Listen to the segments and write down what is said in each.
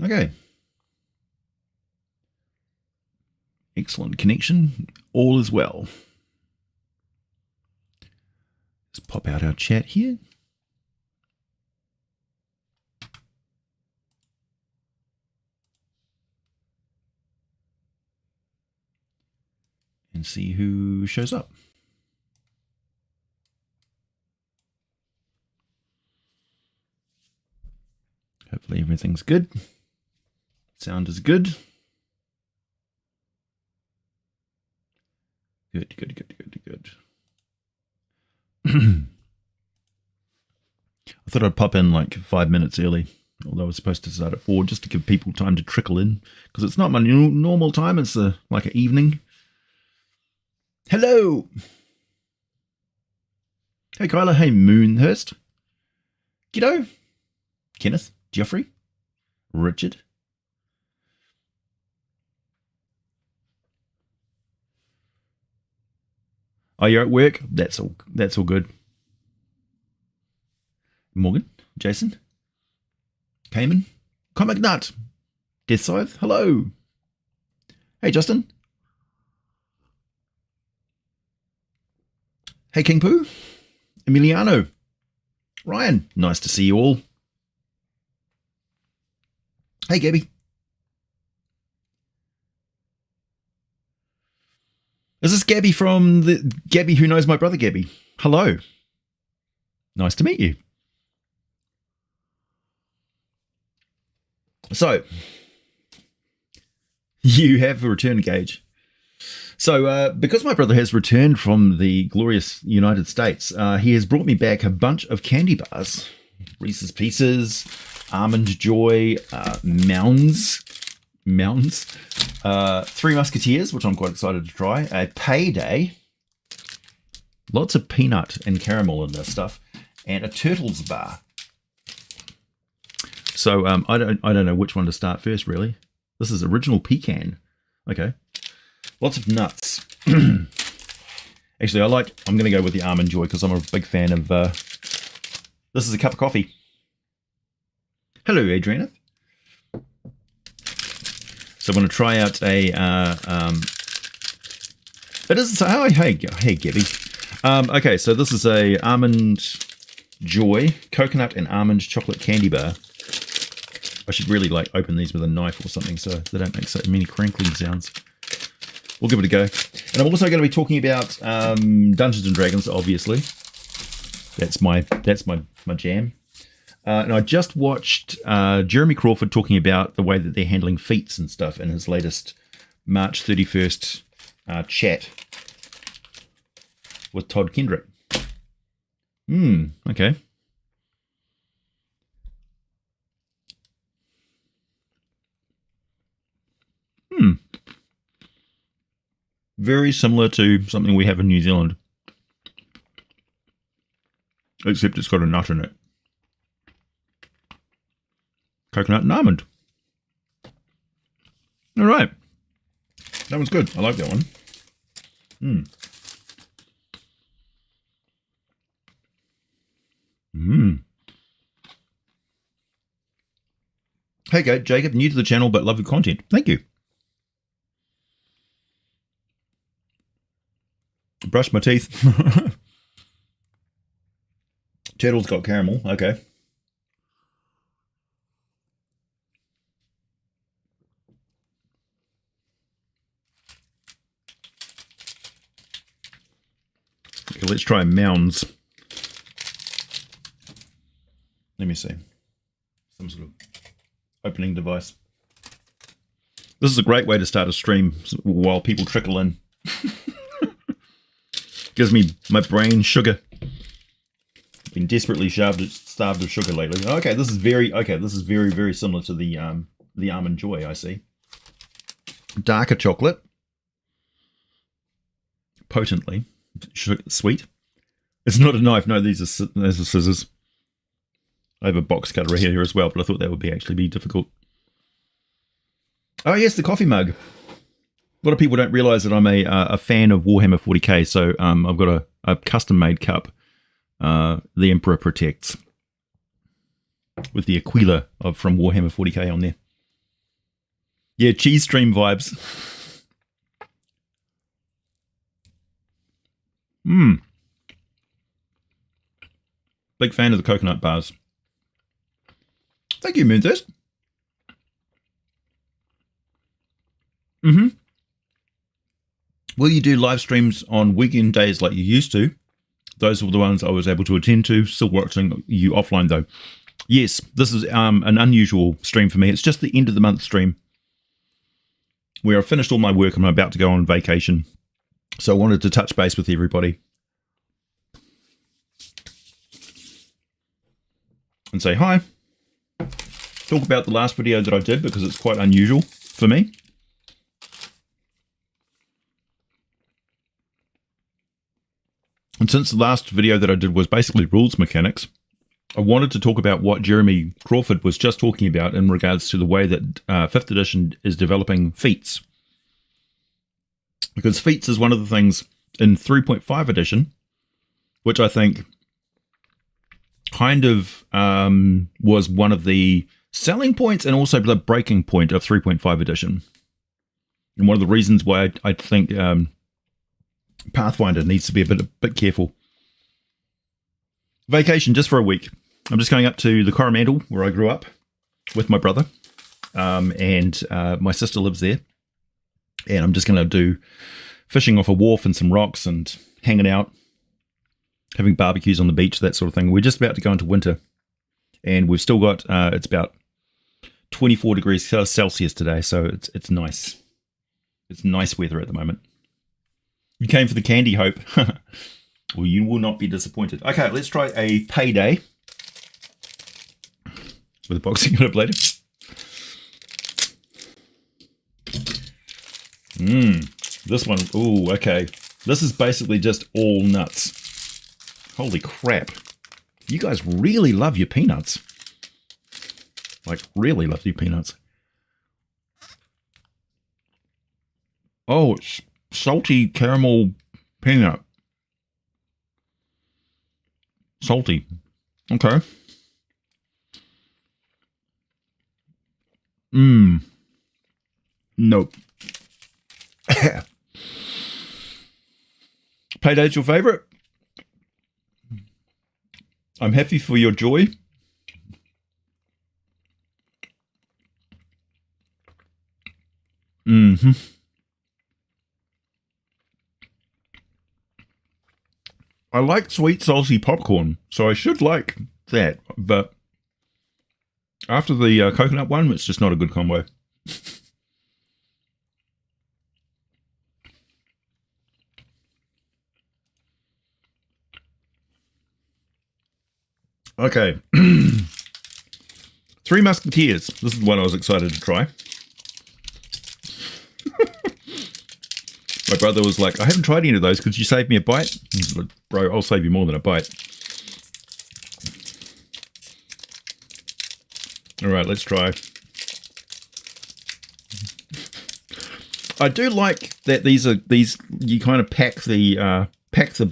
Okay. Excellent connection. All is well. Let's pop out our chat here. And see who shows up. Hopefully everything's good. Sound is good. Good. I thought I'd pop in like 5 minutes early, although I was supposed to start at 4, just to give people time to trickle in, because it's not my normal time. It's like an evening. Hello. Hey Kyla. Hey Moonhurst. G'do. Kenneth. Geoffrey. Richard. Oh, you're at work? That's all good. Morgan, Jason, Cayman, Comic Nut, Death Scythe, hello. Hey Justin. Hey King Pooh, Emiliano, Ryan, nice to see you all. Hey Gabby. Is this Gabby from the Gabby who knows my brother Gabby? Hello. Nice to meet you. So, you have a return gauge. So, because my brother has returned from the glorious United States, he has brought me back a bunch of candy bars. Reese's Pieces, Almond Joy, Mounds, Three Musketeers, which I'm quite excited to try, a Payday, lots of peanut and caramel in this stuff, and a Turtles bar. So I don't know which one to start first, really. This is original pecan. Okay. Lots of nuts. Actually, I'm going to go with the Almond Joy because I'm a big fan of... this is a cup of coffee. Hello, Adriana. So I'm going to try out a... it is... Oh, hey, Gabby. Okay, so this is a Almond Joy coconut and almond chocolate candy bar. I should really open these with a knife or something so they don't make so many crinkling sounds. We'll give it a go. And I'm also going to be talking about Dungeons and Dragons, obviously. That's my jam. And I just watched Jeremy Crawford talking about the way that they're handling feats and stuff in his latest March 31st chat with Todd Kendrick. Okay. Very similar to something we have in New Zealand. Except it's got a nut in it. Coconut and almond. All right. That one's good. I like that one. Hey, Jacob. New to the channel, but love your content. Thank you. Brush my teeth. Turtle's got caramel. Okay. Okay, let's try Mounds. Let me see. Some sort of opening device. This is a great way to start a stream while people trickle in. Gives me my brain sugar. Been desperately starved of sugar lately. Okay, this is very very similar to the Almond Joy. I see. Darker chocolate, potently sweet. It's not a knife. No, these are scissors. I have a box cutter here as well, but I thought that would actually be difficult. Oh yes, the coffee mug. A lot of people don't realize that I'm a fan of Warhammer 40k, so I've got a custom-made cup, The Emperor Protects. with the Aquila from Warhammer 40k on there. Yeah, cheese stream vibes. Big fan of the coconut bars. Thank you, Moonthirst. Will you do live streams on weekend days like you used to? Those were the ones I was able to attend to. Still watching you offline though. Yes, this is an unusual stream for me. It's just the end of the month stream where I've finished all my work and I'm about to go on vacation. So I wanted to touch base with everybody and say hi. Talk about the last video that I did because it's quite unusual for me. And since the last video that I did was basically rules mechanics, I wanted to talk about what Jeremy Crawford was just talking about in regards to the way that 5th edition is developing feats. Because feats is one of the things in 3.5 edition, which I think kind of was one of the selling points and also the breaking point of 3.5 edition. And one of the reasons why I think Pathfinder needs to be a bit careful. Vacation just for a week. I'm just going up to the Coromandel where I grew up with my brother, and my sister lives there. And I'm just going to do fishing off a wharf and some rocks and hanging out, having barbecues on the beach, that sort of thing. We're just about to go into winter, and we've still got it's about 24 degrees Celsius today, so it's nice. It's nice weather at the moment. You came for the candy, Hope. Well, you will not be disappointed. Okay, let's try a payday with a boxing glove later. This one, ooh, okay. This is basically just all nuts. Holy crap. You guys really love your peanuts. Like, really love your peanuts. Oh, it's salty caramel peanut. Salty. Okay. Nope. Payday's your favorite? I'm happy for your joy. I like sweet salty popcorn, so I should like that, but after the coconut one, it's just not a good combo. Okay. Three Musketeers. This is the one I was excited to try. My brother was like, I haven't tried any of those. Could you save me a bite? Like, bro, I'll save you more than a bite. All right, let's try. I do like that these you kind of pack the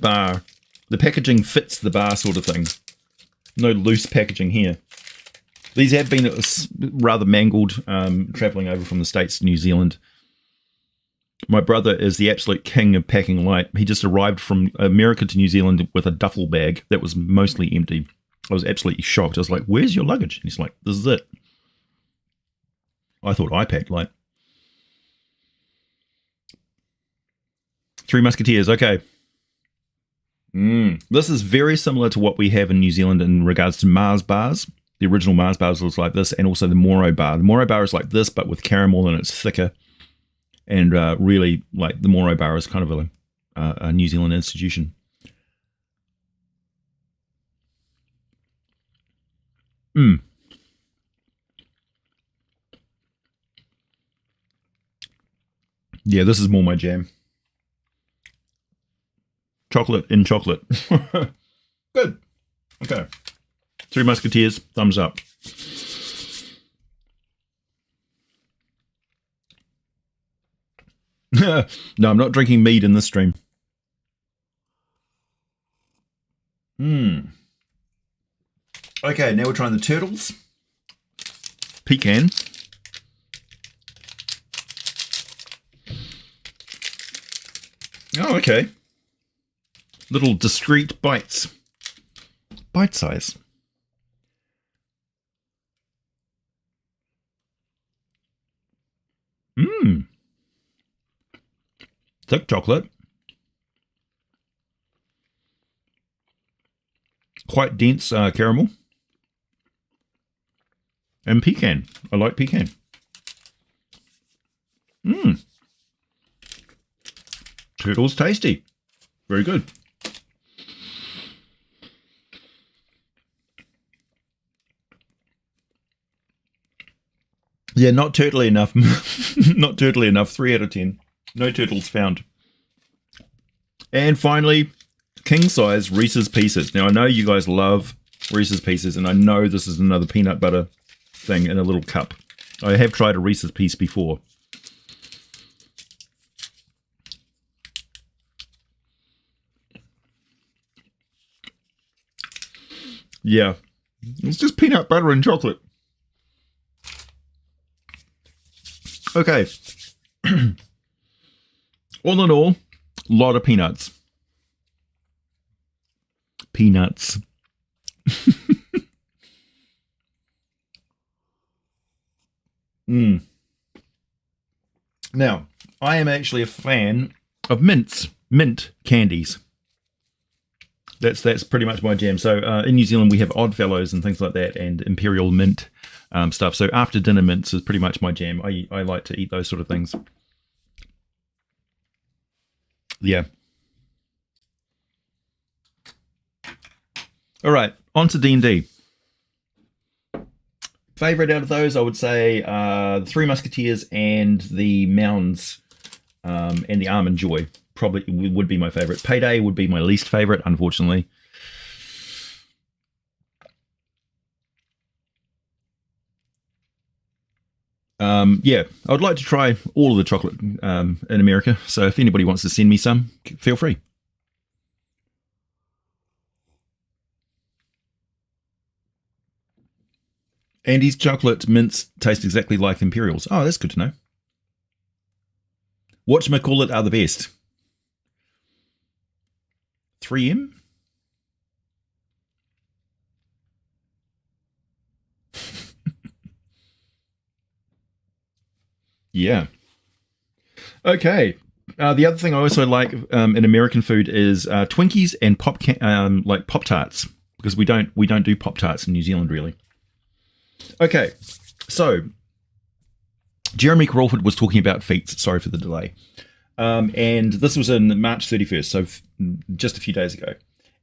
bar. The packaging fits the bar sort of thing. No loose packaging here. These have been rather mangled traveling over from the States to New Zealand. My brother is the absolute king of packing light. He just arrived from America to New Zealand with a duffel bag that was mostly empty. I was absolutely shocked. I was like, where's your luggage? And he's like, this is it. I thought I packed light. Three Musketeers, okay. This is very similar to what we have in New Zealand in regards to Mars bars. The original Mars bars was like this, and also the Moro bar. The Moro bar is like this, but with caramel, and it's thicker. And really, like, the Moro bar is kind of a New Zealand institution. Yeah, this is more my jam. Chocolate in chocolate. Good. Okay. Three Musketeers, thumbs up. No, I'm not drinking mead in this stream. Okay, now we're trying the turtles. Pecan. Oh, okay. Little discreet bites. Bite size. Mmm. Thick chocolate. Quite dense caramel. And pecan. I like pecan. Mmm. Turtle's tasty. Very good. Yeah, not turtly enough. Not turtly enough. 3 out of 10. No turtles found. And finally, king size Reese's Pieces. Now, I know you guys love Reese's Pieces, and I know this is another peanut butter thing in a little cup. I have tried a Reese's Piece before. Yeah, it's just peanut butter and chocolate. Okay. All in all, a lot of peanuts. Peanuts. Now, I am actually a fan of mint candies. That's pretty much my jam. So in New Zealand, we have Oddfellows and things like that, and Imperial Mint stuff. So after dinner mints is pretty much my jam. I like to eat those sort of things. Yeah. All right, on to D&D. Favorite out of those, I would say the Three Musketeers and the Mounds and the Almond Joy probably would be my favorite. Payday would be my least favorite, unfortunately. Yeah, I'd like to try all of the chocolate in America. So if anybody wants to send me some, feel free. Andy's chocolate mints taste exactly like Imperials. Oh, that's good to know. Whatchamacallit are the best? 3M? Yeah. Okay. The other thing I also like in American food is Twinkies and like Pop-Tarts, because we don't do Pop-Tarts in New Zealand really. Okay, so Jeremy Crawford was talking about feats. Sorry for the delay. And this was in March 31st, so just a few days ago.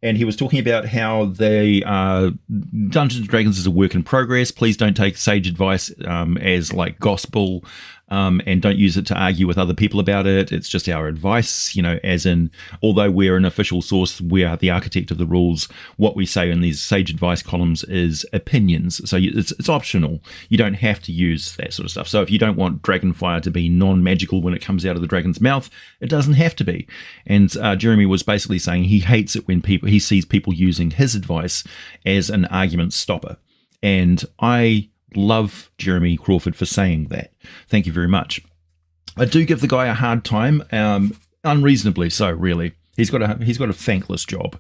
And he was talking about how they Dungeons & Dragons is a work in progress. Please don't take sage advice as like gospel, and don't use it to argue with other people about it. It's just our advice, as in, although we're an official source, we are the architect of the rules. What we say in these sage advice columns is opinions. So it's optional. You don't have to use that sort of stuff. So if you don't want Dragonfire to be non-magical when it comes out of the dragon's mouth, it doesn't have to be. And Jeremy was basically saying he hates it when he sees people using his advice as an argument stopper. And I love Jeremy Crawford for saying that. Thank you very much. I do give the guy a hard time, unreasonably so, really. He's got a thankless job,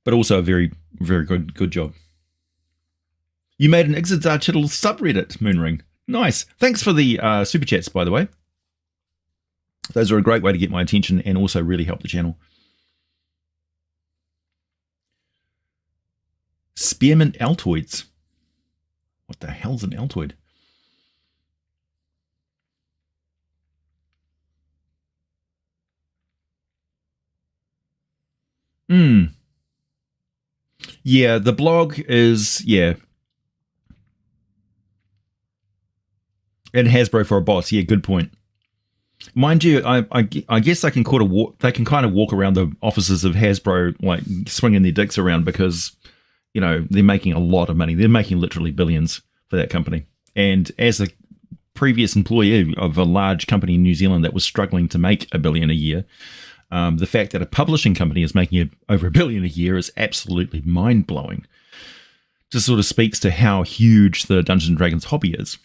but also a very, very good job. You made an Ixodar Chittle subreddit, Moonring. Nice. Thanks for the super chats, by the way. Those are a great way to get my attention and also really help the channel. Spearmint Altoids. What the hell's an Altoid? Yeah, the blog is, yeah. And Hasbro for a boss. Yeah, good point. Mind you, I guess they can kind of walk around the offices of Hasbro like swinging their dicks around because, they're making a lot of money. They're making literally billions for that company. And as a previous employee of a large company in New Zealand that was struggling to make $1 billion a year, the fact that a publishing company is making over $1 billion a year is absolutely mind-blowing. just sort of speaks to how huge the Dungeons and Dragons hobby is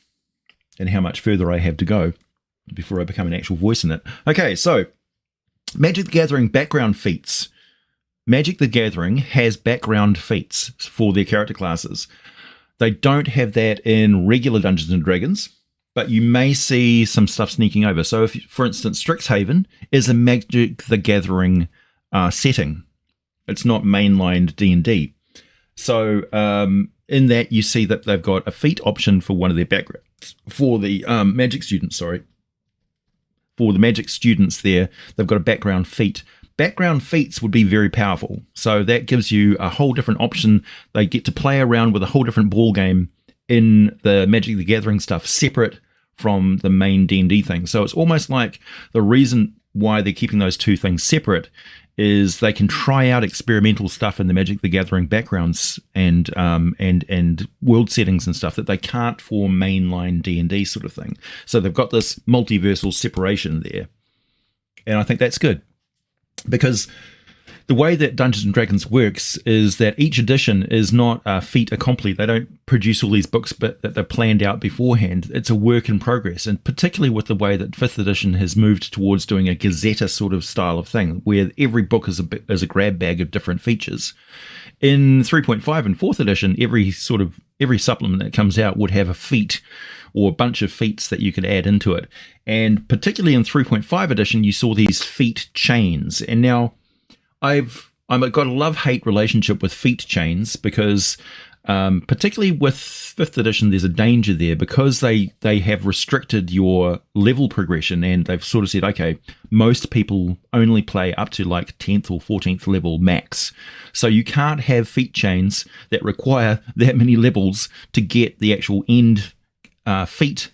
and how much further I have to go before I become an actual voice in it. Okay, so Magic the Gathering background feats. Magic the Gathering has background feats for their character classes. They don't have that in regular Dungeons and Dragons, but you may see some stuff sneaking over. So, if, for instance, Strixhaven is a Magic the Gathering setting. It's not mainlined D&D. So, in that, you see that they've got a feat option for one of their backgrounds. For the Magic students, sorry. For the Magic students there, they've got a background feat. Background feats would be very powerful. So that gives you a whole different option. They get to play around with a whole different ball game in the Magic the Gathering stuff, separate from the main D&D thing. So it's almost like the reason why they're keeping those two things separate is they can try out experimental stuff in the Magic the Gathering backgrounds and world settings and stuff that they can't for mainline D&D sort of thing. So they've got this multiversal separation there. And I think that's good. Because the way that Dungeons & Dragons works is that each edition is not a fait accompli. They don't produce all these books but that they're planned out beforehand. It's a work in progress, and particularly with the way that 5th edition has moved towards doing a Gazetta sort of style of thing, where every book is a grab bag of different features. In 3.5 and 4th edition, every supplement that comes out would have a feat or a bunch of feats that you could add into it. And particularly in 3.5 edition, you saw these feat chains. And now I've got a love-hate relationship with feat chains because particularly with 5th edition, there's a danger there because they have restricted your level progression, and they've sort of said, okay, most people only play up to like 10th or 14th level max. So you can't have feat chains that require that many levels to get the actual end feat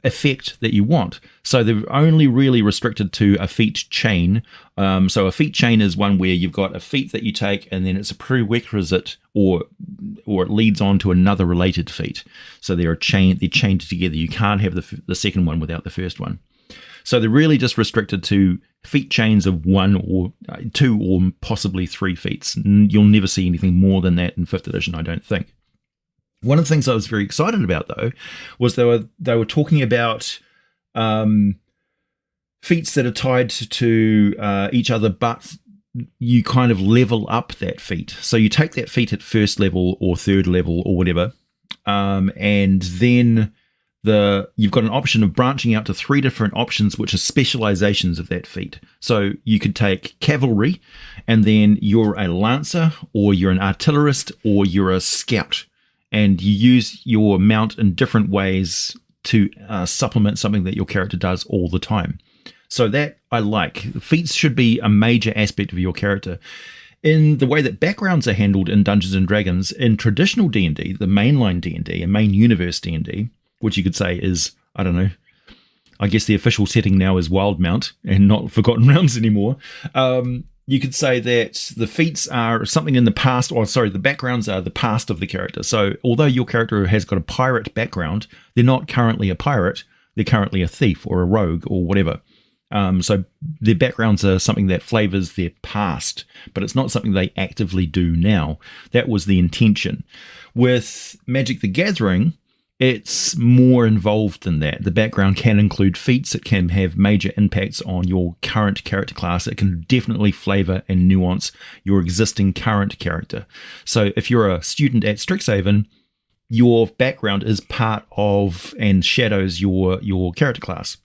effect that you want. So they're only really restricted to a feat chain. So a feat chain is one where you've got a feat that you take and then it's a prerequisite or it leads on to another related feat. So they're chained together. You can't have the second one without the first one. So they're really just restricted to feat chains of 1 or 2 or possibly 3 feats. You'll never see anything more than that in 5th edition, I don't think. One of the things I was very excited about, though, was they were talking about feats that are tied to each other, but you kind of level up that feat. So you take that feat at 1st level or 3rd level or whatever, and then you've got an option of branching out to 3 different options, which are specializations of that feat. So you could take cavalry, and then you're a lancer, or you're an artillerist, or you're a scout. And you use your mount in different ways to supplement something that your character does all the time. So that I like. Feats should be a major aspect of your character. In the way that backgrounds are handled in Dungeons & Dragons, in traditional D&D, the mainline D&D, and main universe D&D, which you could say is, I don't know, I guess the official setting now is Wildmount and not Forgotten Realms anymore. You could say that the feats are something in the past, the backgrounds are the past of the character. So although your character has got a pirate background, they're not currently a pirate, they're currently a thief or a rogue or whatever. So their backgrounds are something that flavors their past, but it's not something they actively do now. That was the intention. With Magic the Gathering, it's more involved than that. The background can include feats. It can have major impacts on your current character class. It can definitely flavor and nuance your existing current character. So if you're a student at Strixhaven, your background is part of and shadows your character class.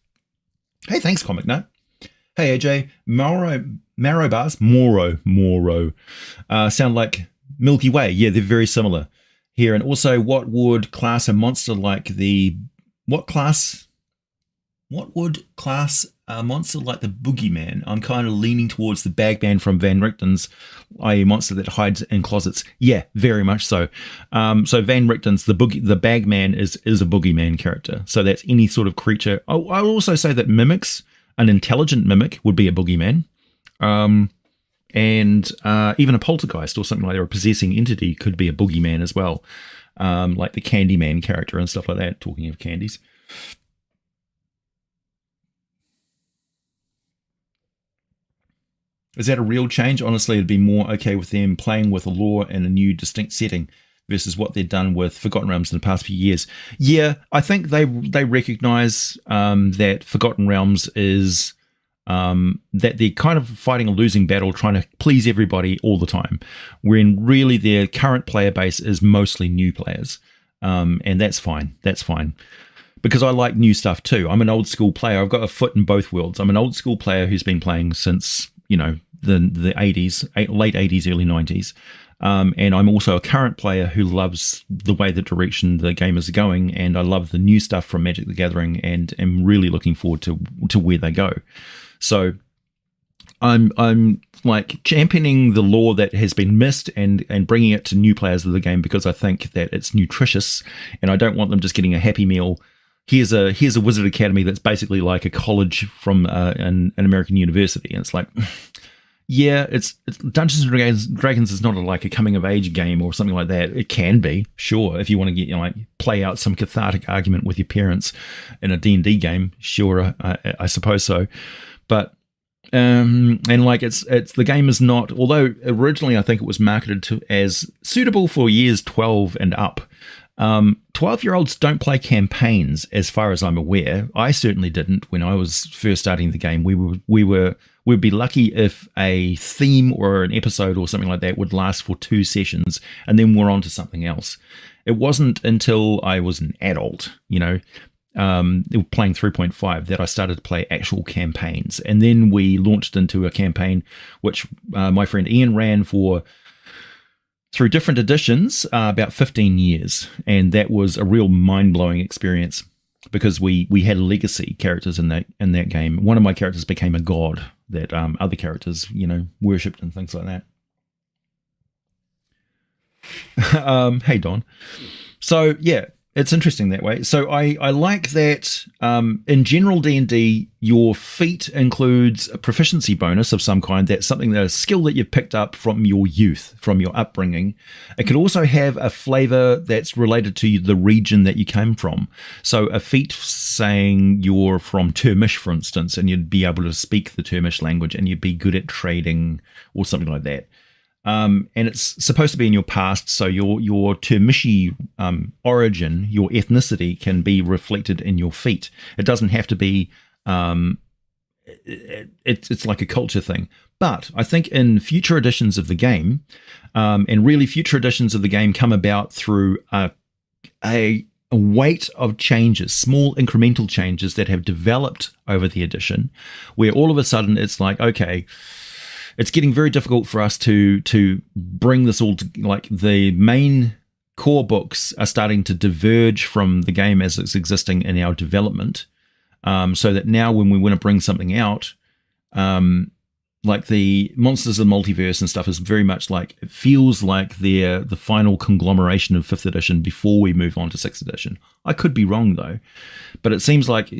Hey, thanks, Comic Nut. Hey, AJ. Moro bars? Moro. Sound like Milky Way. Yeah, they're very similar here. And also, what would class a monster like the Boogeyman? I'm kind of leaning towards the Bagman from Van Richten's, i.e. monster that hides in closets. Yeah, very much so. So Van Richten's, the Bagman is a Boogeyman character. So that's any sort of creature. I would also say that mimics, an intelligent mimic would be a Boogeyman. And even a poltergeist or something like that, or a possessing entity could be a boogeyman as well, like the Candyman character and stuff like that, talking of candies. Is that a real change? Honestly, it'd be more okay with them playing with a lore in a new distinct setting. versus what they've done with Forgotten Realms in the past few years. Yeah, I think they recognize that Forgotten Realms is that they're kind of fighting a losing battle, trying to please everybody all the time, when really their current player base is mostly new players, and that's fine. That's fine. Because I like new stuff too. I'm an old school player. I've got a foot in both worlds. I'm an old school player who's been playing since, the 80s, late 80s, early 90s. And I'm also a current player who loves the way the direction the game is going, and I love the new stuff from Magic the Gathering, and am really looking forward to where they go. So I'm like championing the lore that has been missed and bringing it to new players of the game, because I think that it's nutritious, and I don't want them just getting a Happy Meal. Here's a Wizard Academy that's basically like a college from an American university, and it's like, yeah, it's Dungeons and Dragons is not like a coming of age game or something like that. It can be, sure, if you want to get like play out some cathartic argument with your parents in a D&D game, sure, I suppose so, but and like it's the game is not, although originally I think it was marketed as suitable for years 12 and up. 12-year-olds don't play campaigns, as far as I'm aware. I certainly didn't when I was first starting the game. We'd be lucky if a theme or an episode or something like that would last for 2 sessions, and then we're on to something else. It wasn't until I was an adult, playing 3.5, that I started to play actual campaigns. And then we launched into a campaign which my friend Ian ran through different editions, about 15 years. And that was a real mind-blowing experience, because we had legacy characters in that game. One of my characters became a god that other characters, worshipped and things like that. Hey, Don. So, yeah, it's interesting that way. So I like that in general D&D, your feat includes a proficiency bonus of some kind. That's something, that a skill that you've picked up from your youth, from your upbringing. It could also have a flavor that's related to the region that you came from. So a feat saying you're from Termish, for instance, and you'd be able to speak the Termish language, and you'd be good at trading or something like that. And it's supposed to be in your past, so your Termishi origin, your ethnicity, can be reflected in your feat. It doesn't have to be. It's like a culture thing. But I think in future editions of the game, and really future editions of the game come about through a weight of changes, small incremental changes that have developed over the edition, where all of a sudden it's like, okay, it's getting very difficult for us to bring this all to, like, the main core books are starting to diverge from the game as it's existing in our development, so that now when we want to bring something out, like the Monsters of the Multiverse and stuff is very much like, it feels like they're the final conglomeration of 5th edition before we move on to 6th edition. I could be wrong though, but it seems like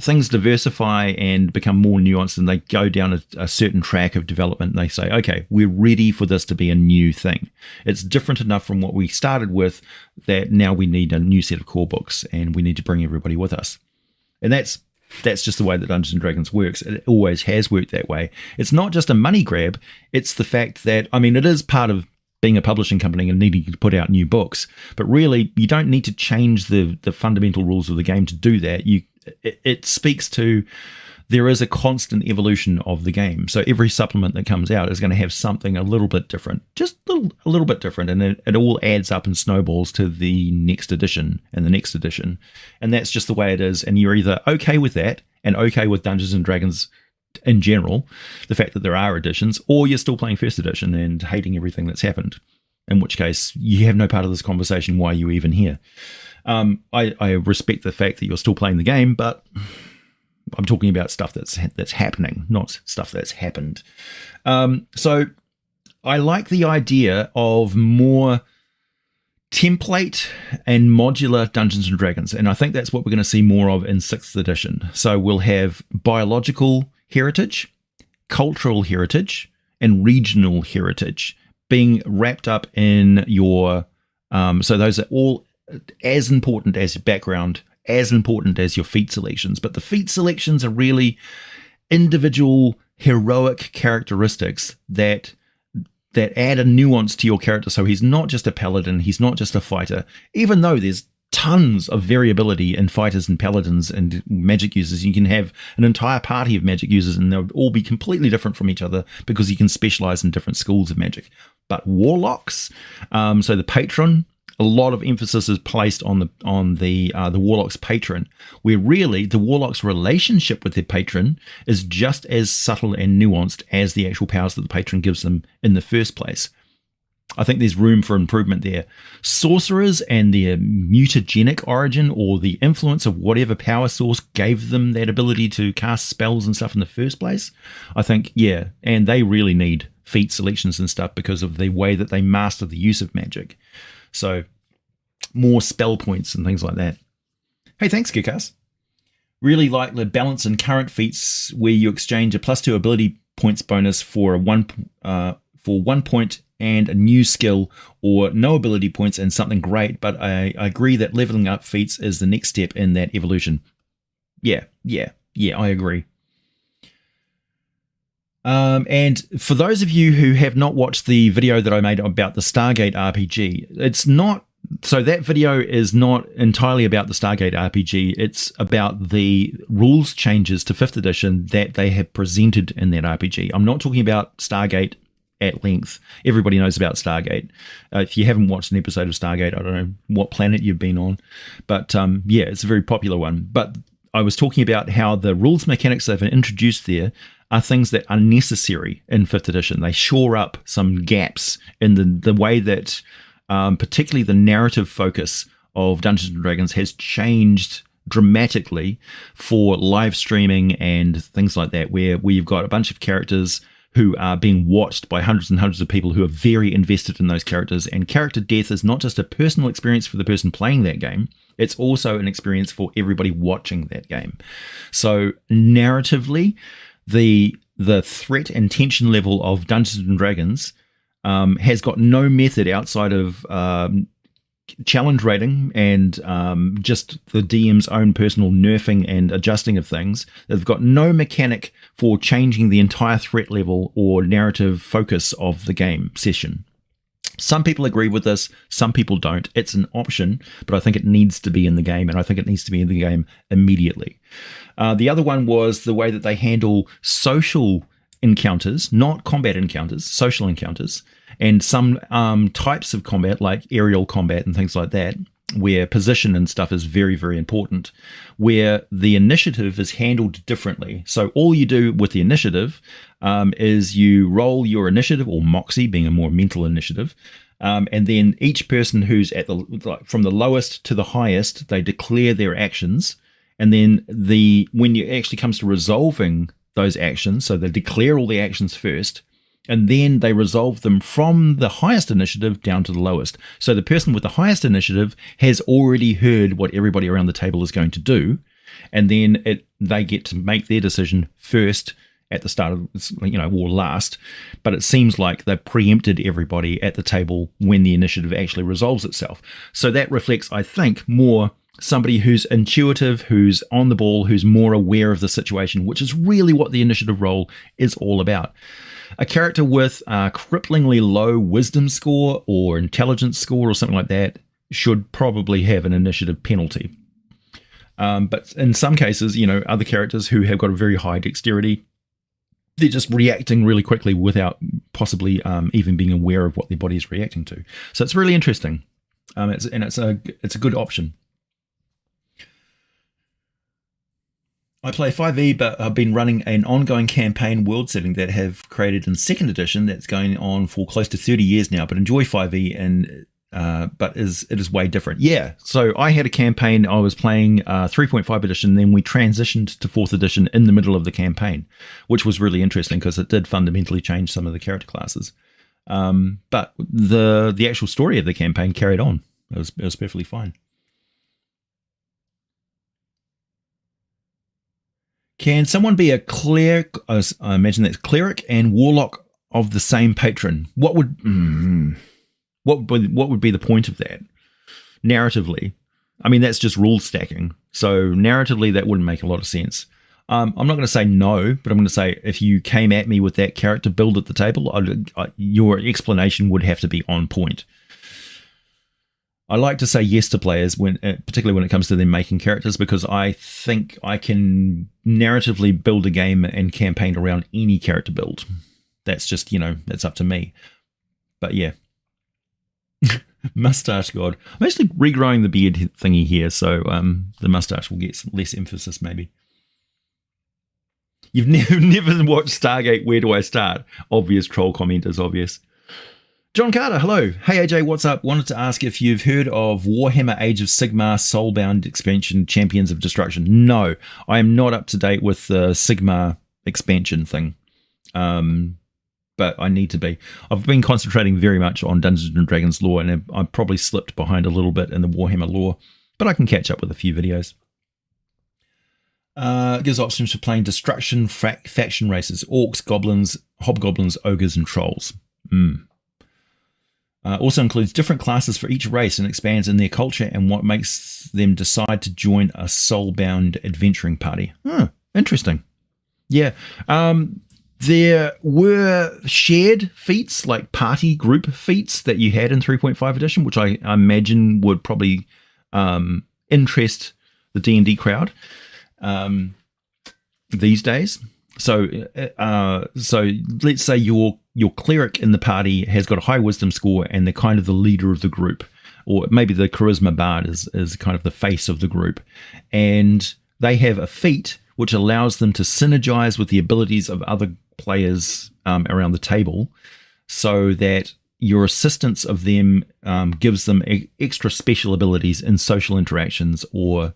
things diversify and become more nuanced, and they go down a certain track of development, and they say, okay, we're ready for this to be a new thing. It's different enough from what we started with that now we need a new set of core books, and we need to bring everybody with us. And that's just the way that Dungeons & Dragons works. It always has worked that way. It's not just a money grab. It's the fact that, I mean, it is part of being a publishing company and needing to put out new books, but really you don't need to change the fundamental rules of the game to do that. It speaks to, there is a constant evolution of the game. So every supplement that comes out is going to have something a little bit different, just a little bit different. And it all adds up and snowballs to the next edition and the next edition. And that's just the way it is. And you're either okay with that and okay with Dungeons and Dragons in general, the fact that there are editions, or you're still playing 1st edition and hating everything that's happened, in which case you have no part of this conversation. Why are you even here? I respect the fact that you're still playing the game, but I'm talking about stuff that's happening, not stuff that's happened. So I like the idea of more template and modular Dungeons and Dragons, and I think that's what we're going to see more of in 6th edition. So we'll have biological heritage, cultural heritage, and regional heritage being wrapped up in your so those are all as important as your background, as important as your feat selections. But the feat selections are really individual heroic characteristics that that add a nuance to your character. So he's not just a paladin, he's not just a fighter, even though there's tons of variability in fighters and paladins and magic users. You can have an entire party of magic users and they'll all be completely different from each other because you can specialize in different schools of magic. But warlocks, so the patron, a lot of emphasis is placed on the warlock's patron, where really the warlock's relationship with their patron is just as subtle and nuanced as the actual powers that the patron gives them in the first place. I think there's room for improvement there. Sorcerers and their mutagenic origin, or the influence of whatever power source gave them that ability to cast spells and stuff in the first place, I think, yeah, and they really need feat selections and stuff because of the way that they master the use of magic. So more spell points and things like that. Hey, thanks, Kickass. Really like the balance in current feats where you exchange a +2 ability points bonus for 1 point and a new skill, or no ability points and something great. But I agree that leveling up feats is the next step in that evolution. Yeah, I agree. And for those of you who have not watched the video that I made about the Stargate RPG, it's not, so that video is not entirely about the Stargate RPG. It's about the rules changes to 5th edition that they have presented in that RPG. I'm not talking about Stargate at length. Everybody knows about Stargate. If you haven't watched an episode of Stargate, I don't know what planet you've been on, but yeah, it's a very popular one. But I was talking about how the rules mechanics they've introduced there are things that are necessary in 5th edition. They shore up some gaps in the way that particularly the narrative focus of Dungeons & Dragons has changed dramatically for live streaming and things like that, where you've got a bunch of characters who are being watched by hundreds and hundreds of people who are very invested in those characters. And character death is not just a personal experience for the person playing that game, it's also an experience for everybody watching that game. So narratively, the threat and tension level of Dungeons & Dragons has got no method outside of challenge rating and just the DM's own personal nerfing and adjusting of things. They've got no mechanic for changing the entire threat level or narrative focus of the game session. Some people agree with this, some people don't. It's an option, but I think it needs to be in the game, and I think it needs to be in the game immediately. The other one was the way that they handle social encounters, not combat encounters, social encounters, and some types of combat like aerial combat and things like that, where position and stuff is very, very important, where the initiative is handled differently. So all you do with the initiative is you roll your initiative, or moxie being a more mental initiative, and then each person who's at from the lowest to the highest, they declare their actions, and then when it actually comes to resolving those actions, so they declare all the actions first, and then they resolve them from the highest initiative down to the lowest. So the person with the highest initiative has already heard what everybody around the table is going to do, and then they get to make their decision first at the start of, or last. But it seems like they've preempted everybody at the table when the initiative actually resolves itself. So that reflects, I think, more somebody who's intuitive, who's on the ball, who's more aware of the situation, which is really what the initiative role is all about. A character with a cripplingly low wisdom score or intelligence score or something like that should probably have an initiative penalty. But in some cases, other characters who have got a very high dexterity, they're just reacting really quickly without possibly even being aware of what their body is reacting to. So it's really interesting. It's a good option. I play 5e, but I've been running an ongoing campaign world setting that have created in 2nd edition that's going on for close to 30 years now, but enjoy 5e, but it is way different. Yeah, so I had a campaign, I was playing 3.5 edition, then we transitioned to 4th edition in the middle of the campaign, which was really interesting because it did fundamentally change some of the character classes. But the actual story of the campaign carried on. It was perfectly fine. Can someone be a cleric? I imagine that's cleric and warlock of the same patron. What would be the point of that? Narratively, I mean, that's just rule stacking. So narratively, that wouldn't make a lot of sense. I'm not going to say no, but I'm going to say if you came at me with that character build at the table, your explanation would have to be on point. I like to say yes to players, particularly when it comes to them making characters, because I think I can narratively build a game and campaign around any character build. That's just, that's up to me. But yeah. Mustache God. I'm actually regrowing the beard thingy here, so the mustache will get less emphasis maybe. You've never watched Stargate, where do I start? Obvious troll comment is obvious. John Carter, hello. Hey AJ, what's up? Wanted to ask if you've heard of Warhammer Age of Sigmar Soulbound expansion Champions of Destruction. No, I am not up to date with the Sigmar expansion thing. But I need to be. I've been concentrating very much on Dungeons & Dragons lore, and I've probably slipped behind a little bit in the Warhammer lore, but I can catch up with a few videos. It gives options for playing destruction faction races, orcs, goblins, hobgoblins, ogres, and trolls. Also includes different classes for each race and expands in their culture and what makes them decide to join a soulbound adventuring party. Interesting. Yeah. There were shared feats, like party group feats that you had in 3.5 edition, which I imagine would probably interest the D&D crowd these days. So let's say your cleric in the party has got a high wisdom score and they're kind of the leader of the group, or maybe the charisma bard is kind of the face of the group, and they have a feat which allows them to synergize with the abilities of other players around the table, so that your assistance of them gives them extra special abilities in social interactions or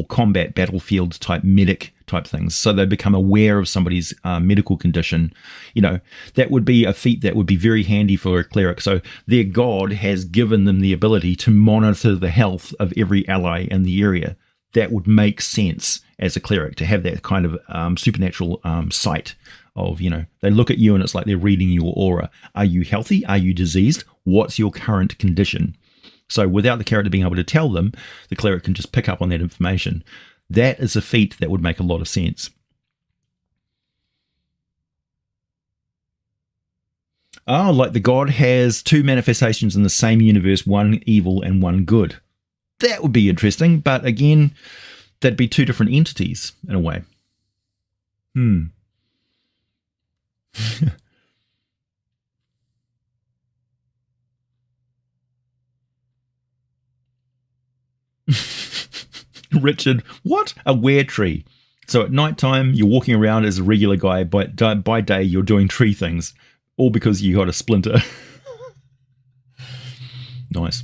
combat battlefield type medic type things. So they become aware of somebody's medical condition. That would be a feat that would be very handy for a cleric. So their god has given them the ability to monitor the health of every ally in the area. That would make sense as a cleric to have that kind of supernatural sight of, they look at you and it's like they're reading your aura. Are you healthy? Are you diseased? What's your current condition? So without the character being able to tell them, the cleric can just pick up on that information. That is a feat that would make a lot of sense. Oh, like the god has two manifestations in the same universe, one evil and one good. That would be interesting, but again, that'd be two different entities in a way. Richard, what? A were tree. So at night time, you're walking around as a regular guy, but by day, you're doing tree things, all because you got a splinter. Nice.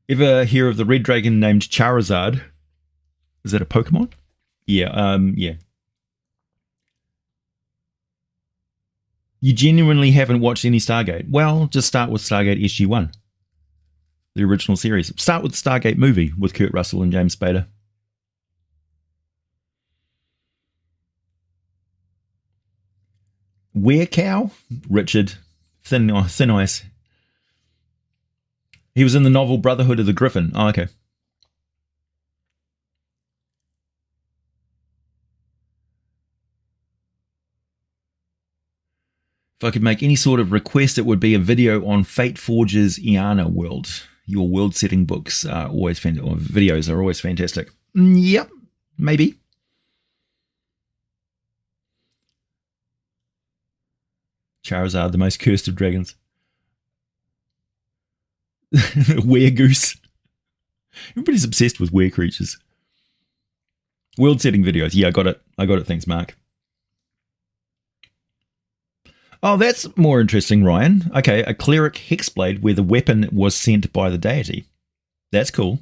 Ever hear of the red dragon named Charizard? Is that a Pokemon? Yeah, yeah. You genuinely haven't watched any Stargate? Well, just start with Stargate SG-1, the original series. Start with the Stargate movie with Kurt Russell and James Spader. Werecow? Richard. Thin Ice. He was in the novel Brotherhood of the Griffin. Oh, okay. If I could make any sort of request, it would be a video on Fate Forge's Iana world. Your world-setting books are always videos are always fantastic. Yep, maybe. Charizard, the most cursed of dragons. Were-goose. Everybody's obsessed with were creatures. World-setting videos. Yeah, I got it. Thanks, Mark. Oh, that's more interesting, Ryan. Okay, a cleric hexblade where the weapon was sent by the deity. That's cool.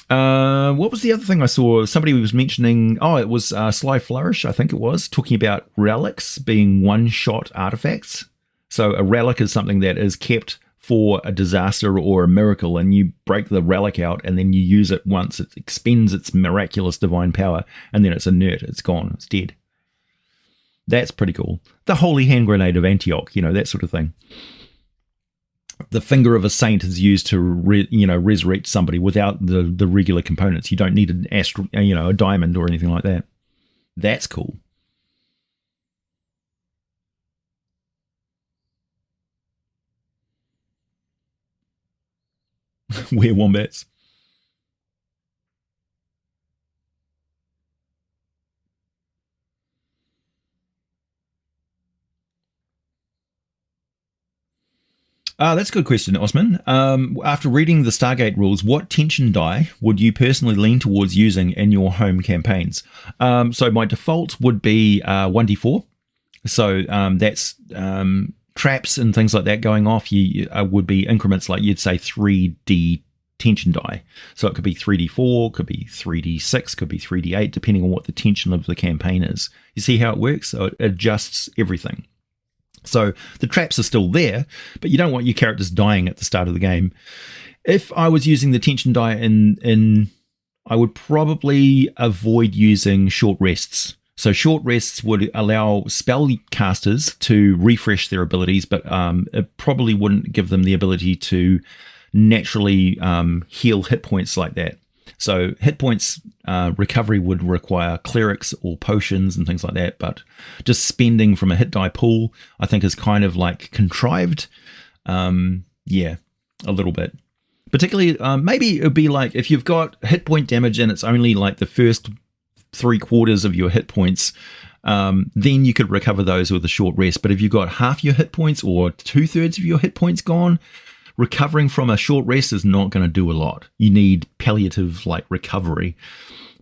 What was the other thing I saw? Somebody was mentioning, it was Sly Flourish, I think it was, talking about relics being one-shot artifacts. So a relic is something that is kept for a disaster or a miracle, and you break the relic out and then you use it once. It expends its miraculous divine power, and then it's inert. It's gone. It's dead. That's pretty cool. The holy hand grenade of Antioch, that sort of thing. The finger of a saint is used to resurrect somebody without the regular components. You don't need an a diamond or anything like that. That's cool. Were wombats. That's a good question, Osman. After reading the Stargate rules, what tension die would you personally lean towards using in your home campaigns? So my default would be 1d4. So that's traps and things like that going off. You would be increments like you'd say 3d tension die. So it could be 3d4, could be 3d6, could be 3d8, depending on what the tension of the campaign is. You see how it works? So it adjusts everything. So the traps are still there, but you don't want your characters dying at the start of the game. If I was using the tension die I would probably avoid using short rests. So short rests would allow spellcasters to refresh their abilities, but it probably wouldn't give them the ability to naturally heal hit points like that. So hit points recovery would require clerics or potions and things like that, but just spending from a hit die pool, I think, is kind of like contrived. Yeah, a little bit. Particularly, maybe it would be like if you've got hit point damage and it's only like the first 3/4 of your hit points, then you could recover those with a short rest. But if you've got half your hit points or 2/3 of your hit points gone, recovering from a short rest is not going to do a lot. You need palliative like recovery.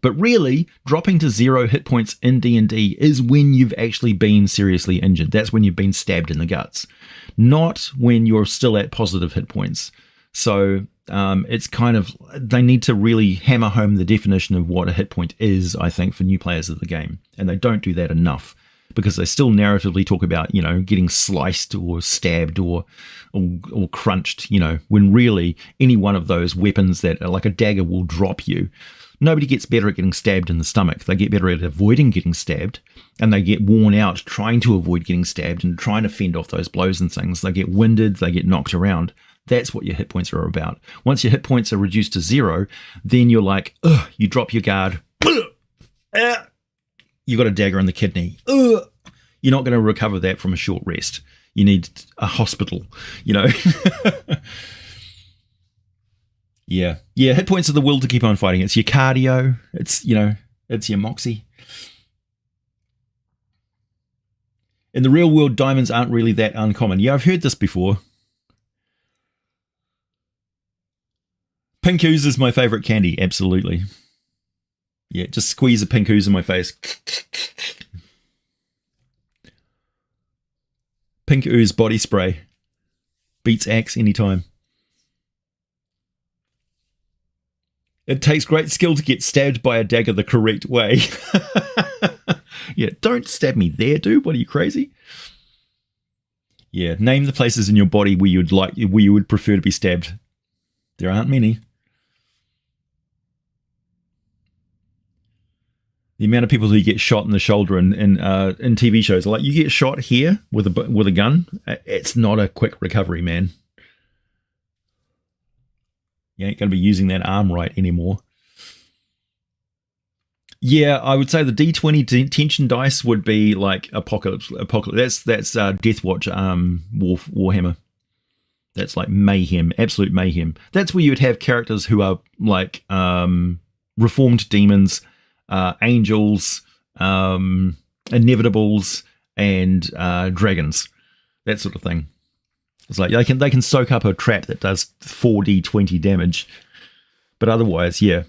But really, dropping to 0 hit points in D&D is when you've actually been seriously injured. That's when you've been stabbed in the guts, not when you're still at positive hit points. So it's kind of, they need to really hammer home the definition of what a hit point is, I think, for new players of the game. And they don't do that enough, because they still narratively talk about, getting sliced or stabbed or crunched, when really any one of those weapons that are like a dagger will drop you. Nobody gets better at getting stabbed in the stomach. They get better at avoiding getting stabbed, and they get worn out trying to avoid getting stabbed and trying to fend off those blows and things. They get winded, they get knocked around. That's what your hit points are about. Once your hit points are reduced to 0, then you're like, you drop your guard. You got a dagger in the kidney. You're not going to recover that from a short rest. You need a hospital, Yeah. Hit points are the will to keep on fighting. It's your cardio. It's your moxie. In the real world, diamonds aren't really that uncommon. Yeah, I've heard this before. Pink ooze is my favorite candy. Absolutely. Yeah, just squeeze a pink ooze in my face. Pink ooze body spray. Beats Axe anytime. It takes great skill to get stabbed by a dagger the correct way. Yeah, don't stab me there, dude. What are you, crazy? Yeah, name the places in your body where you would prefer to be stabbed. There aren't many. The amount of people who get shot in the shoulder in TV shows, like, you get shot here with a gun, it's not a quick recovery, man. You ain't going to be using that arm right anymore. Yeah, I would say the D20 tension dice would be like Apocalypse. That's Deathwatch Warhammer. That's like mayhem, absolute mayhem. That's where you would have characters who are like reformed demons, angels, inevitables, and dragons. That sort of thing. It's like they can soak up a trap that does 4d20 damage, but otherwise, yeah.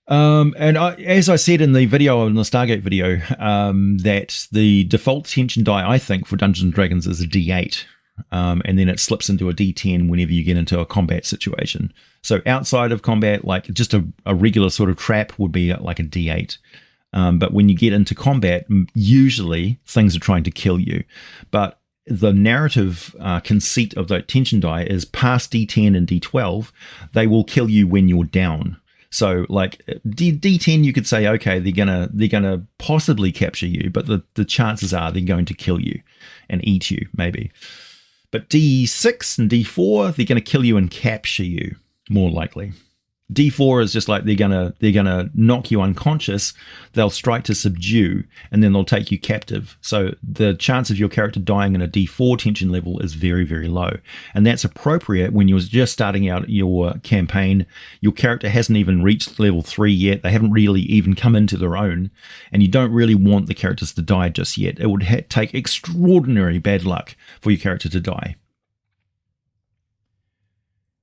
As I said in the video, in the Stargate video, that the default tension die, I think, for Dungeons and Dragons is a D8, and then it slips into a D10 whenever you get into a combat situation. So outside of combat, like just a regular sort of trap would be like a D8. But when you get into combat, usually things are trying to kill you. But the narrative conceit of that tension die is past D10 and D12, they will kill you when you're down. So like D10, you could say, okay, they're gonna possibly capture you, but the chances are they're going to kill you and eat you, maybe. But D6 and D4, they're going to kill you and capture you, more likely. D4 is just like they're gonna knock you unconscious, they'll strike to subdue, and then they'll take you captive. So the chance of your character dying in a D4 tension level is very, very low. And that's appropriate when you're just starting out your campaign. Your character hasn't even reached level 3 yet. They haven't really even come into their own. And you don't really want the characters to die just yet. It would take extraordinary bad luck for your character to die.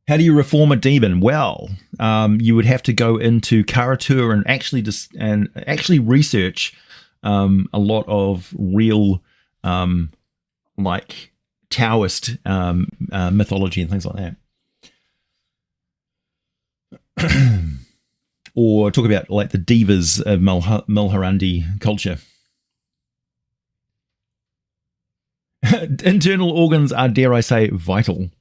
How do you reform a demon? Well, you would have to go into Karatur and actually research a lot of real like Taoist mythology and things like that, or talk about like the divas of Mulharandi culture. Internal organs are, dare I say, vital.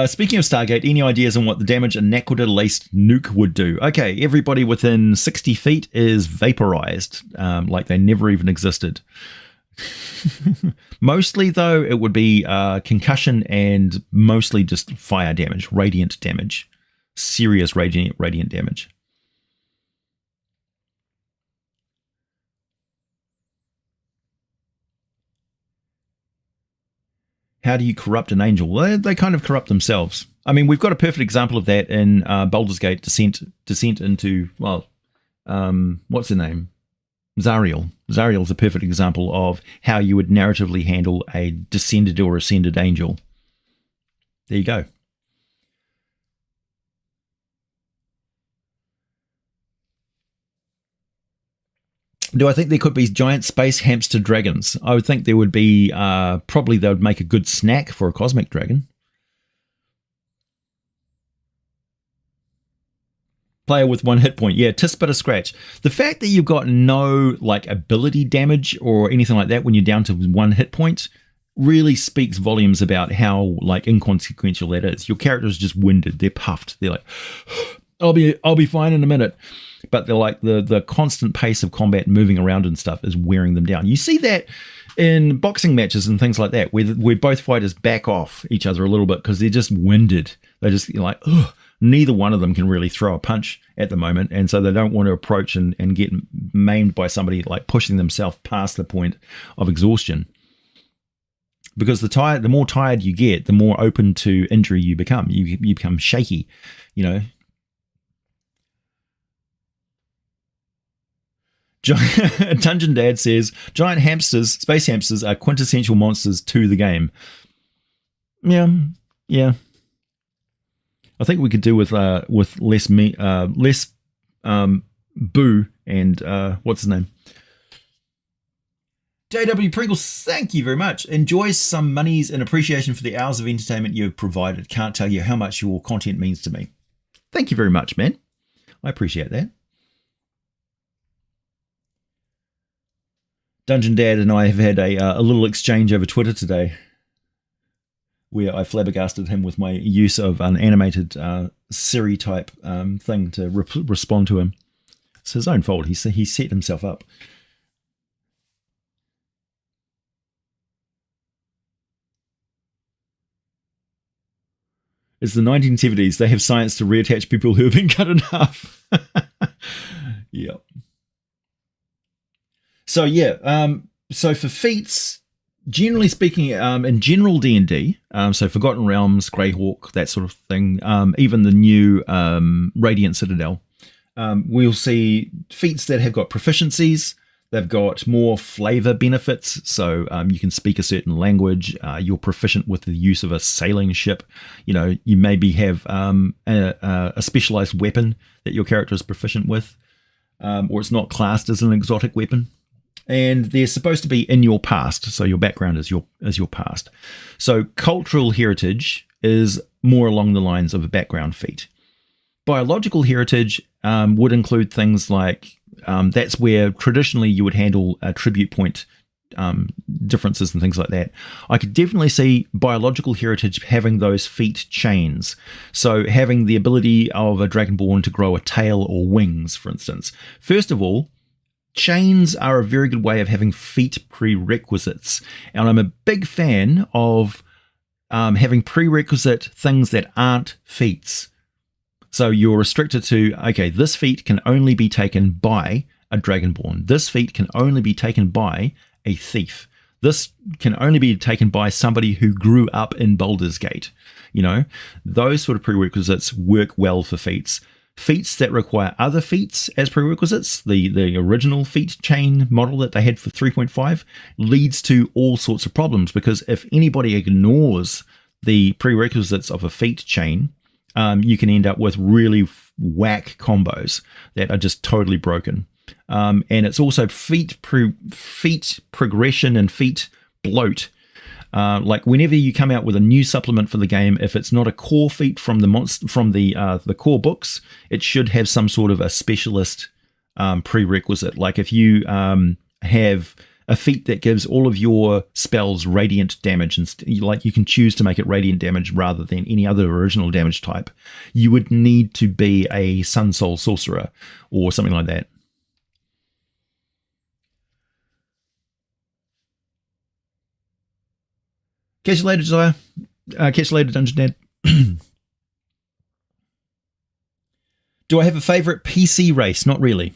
Speaking of Stargate, any ideas on what the damage a Naquadah-laced nuke would do? Okay, everybody within 60 feet is vaporized, like they never even existed. Mostly, though, it would be concussion and mostly just fire damage, radiant damage. Serious radiant damage. How do you corrupt an angel? Well, they kind of corrupt themselves. I mean, we've got a perfect example of that in Baldur's Gate Descent into, well, what's her name? Zariel. Zariel's a perfect example of how you would narratively handle a descended or ascended angel. There you go. Do I think there could be giant space hamster dragons? I would think there would be, probably they would make a good snack for a cosmic dragon. Player with 1 hit point. Yeah, tis but a scratch. The fact that you've got no like ability damage or anything like that when you're down to 1 hit point really speaks volumes about how like inconsequential that is. Your character is just winded. They're puffed. They're like, I'll be fine in a minute. But they're like the constant pace of combat, moving around and stuff, is wearing them down. You see that in boxing matches and things like that, where both fighters back off each other a little bit because they're just winded. They're just like, ugh. Neither one of them can really throw a punch at the moment, and so they don't want to approach and get maimed by somebody like pushing themselves past the point of exhaustion. Because the more tired you get, the more open to injury you become. You become shaky, you know. Dungeon Dad says, giant hamsters, space hamsters, are quintessential monsters to the game. Yeah. I think we could do with less Boo and what's his name? JW Pringles, thank you very much. Enjoy some monies in appreciation for the hours of entertainment you've provided. Can't tell you how much your content means to me. Thank you very much, man. I appreciate that. Dungeon Dad and I have had a little exchange over Twitter today, where I flabbergasted him with my use of an animated Siri type thing to respond to him. It's his own fault. He set himself up. It's the 1970s. They have science to reattach people who have been cut in half. Yep. So yeah, so for feats, generally speaking, in general D&D, so Forgotten Realms, Greyhawk, that sort of thing, even the new Radiant Citadel, we'll see feats that have got proficiencies. They've got more flavor benefits, so you can speak a certain language. You're proficient with the use of a sailing ship. You know, you maybe have a specialized weapon that your character is proficient with, or it's not classed as an exotic weapon. And they're supposed to be in your past, so your background is your past. So cultural heritage is more along the lines of a background feat. Biological heritage would include things like that's where traditionally you would handle tribute point differences and things like that. I could definitely see biological heritage having those feat chains. So having the ability of a Dragonborn to grow a tail or wings, for instance. First of all, chains are a very good way of having feat prerequisites. And I'm a big fan of having prerequisite things that aren't feats. So you're restricted to, okay, this feat can only be taken by a Dragonborn. This feat can only be taken by a thief. This can only be taken by somebody who grew up in Baldur's Gate. You know, those sort of prerequisites work well for feats. Feats that require other feats as prerequisites, the original feat chain model that they had for 3.5, leads to all sorts of problems, because if anybody ignores the prerequisites of a feat chain, you can end up with really whack combos that are just totally broken. And it's also feat progression and feat bloat. Like whenever you come out with a new supplement for the game, if it's not a core feat from the core books, it should have some sort of a specialist prerequisite. Like if you have a feat that gives all of your spells radiant damage, and like you can choose to make it radiant damage rather than any other original damage type, you would need to be a Sun Soul sorcerer or something like that. Catch you later, Josiah. Catch you later, Dungeon Dad. Do I have a favorite PC race? Not really.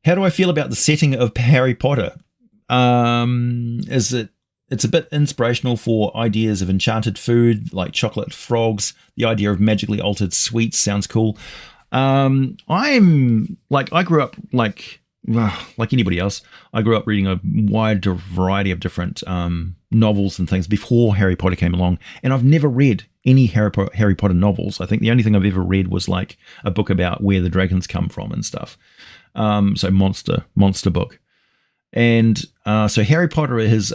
How do I feel about the setting of Harry Potter? It's a bit inspirational for ideas of enchanted food, like chocolate frogs. The idea of magically altered sweets sounds cool. I grew up like anybody else. I grew up reading a wide variety of different novels and things before Harry Potter came along, and I've never read any Harry Potter novels. I think the only thing I've ever read was like a book about where the dragons come from and stuff. So monster book. And so Harry Potter is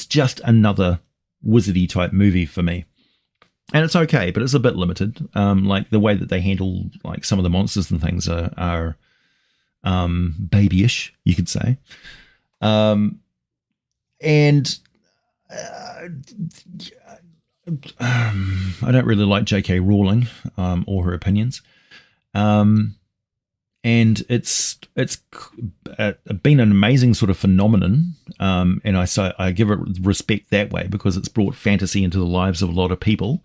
just another wizardy type movie for me. And it's okay, but it's a bit limited. Like the way that they handle like some of the monsters and things are babyish, you could say. And I don't really like J.K. Rowling or her opinions. And it's been an amazing sort of phenomenon, and I give it respect that way because it's brought fantasy into the lives of a lot of people.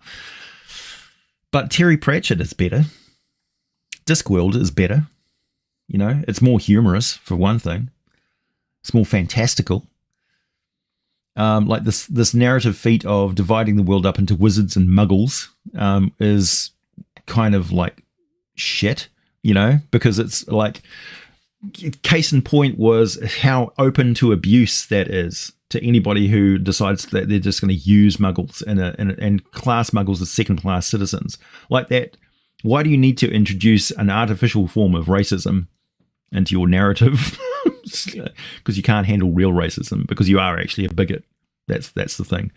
But Terry Pratchett is better. Discworld is better. You know, it's more humorous for one thing. It's more fantastical. Like this narrative feat of dividing the world up into wizards and muggles is kind of like shit, you know, because it's like, case in point was how open to abuse that is to anybody who decides that they're just going to use muggles and class muggles as second class citizens like that. Why do you need to introduce an artificial form of racism into your narrative? Because you can't handle real racism, because you are actually a bigot. That's the thing.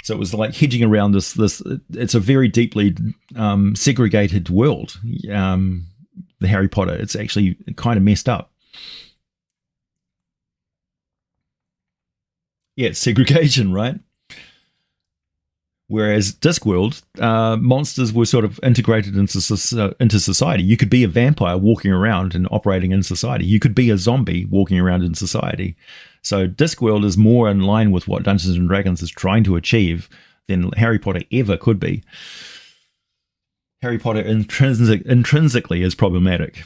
So it was like hedging around this. It's a very deeply segregated world. The Harry Potter. It's actually kind of messed up. Yeah, it's segregation, right? Whereas Discworld, monsters were sort of integrated into society. You could be a vampire walking around and operating in society. You could be a zombie walking around in society. So Discworld is more in line with what Dungeons and Dragons is trying to achieve than Harry Potter ever could be. Harry Potter intrinsically is problematic.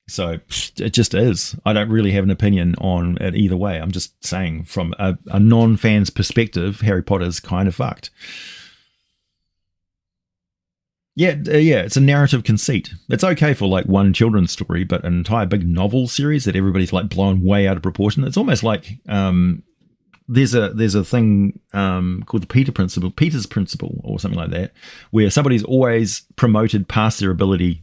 So it just is. I don't really have an opinion on it either way. I'm just saying from a non-fan's perspective, Harry Potter's kind of fucked. Yeah, it's a narrative conceit. It's okay for like one children's story, but an entire big novel series that everybody's like blown way out of proportion. It's almost like there's a thing called the Peter's principle, or something like that, where somebody's always promoted past their ability.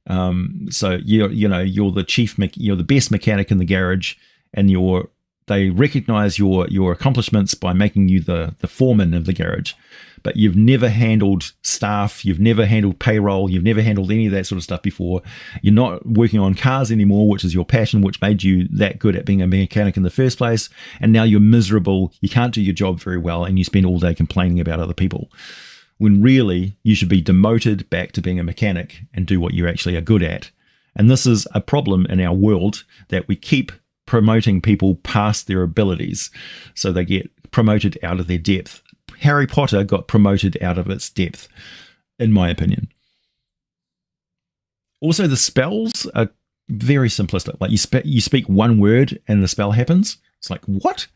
So you're the best mechanic in the garage, and they recognize your accomplishments by making you the foreman of the garage. But you've never handled staff, you've never handled payroll, you've never handled any of that sort of stuff before. You're not working on cars anymore, which is your passion, which made you that good at being a mechanic in the first place. And now you're miserable, you can't do your job very well, and you spend all day complaining about other people. when really you should be demoted back to being a mechanic and do what you actually are good at. And this is a problem in our world, that we keep promoting people past their abilities, so they get promoted out of their depth. Harry Potter got promoted out of its depth, in my opinion. Also, the spells are very simplistic. Like you speak one word and the spell happens. It's like, what?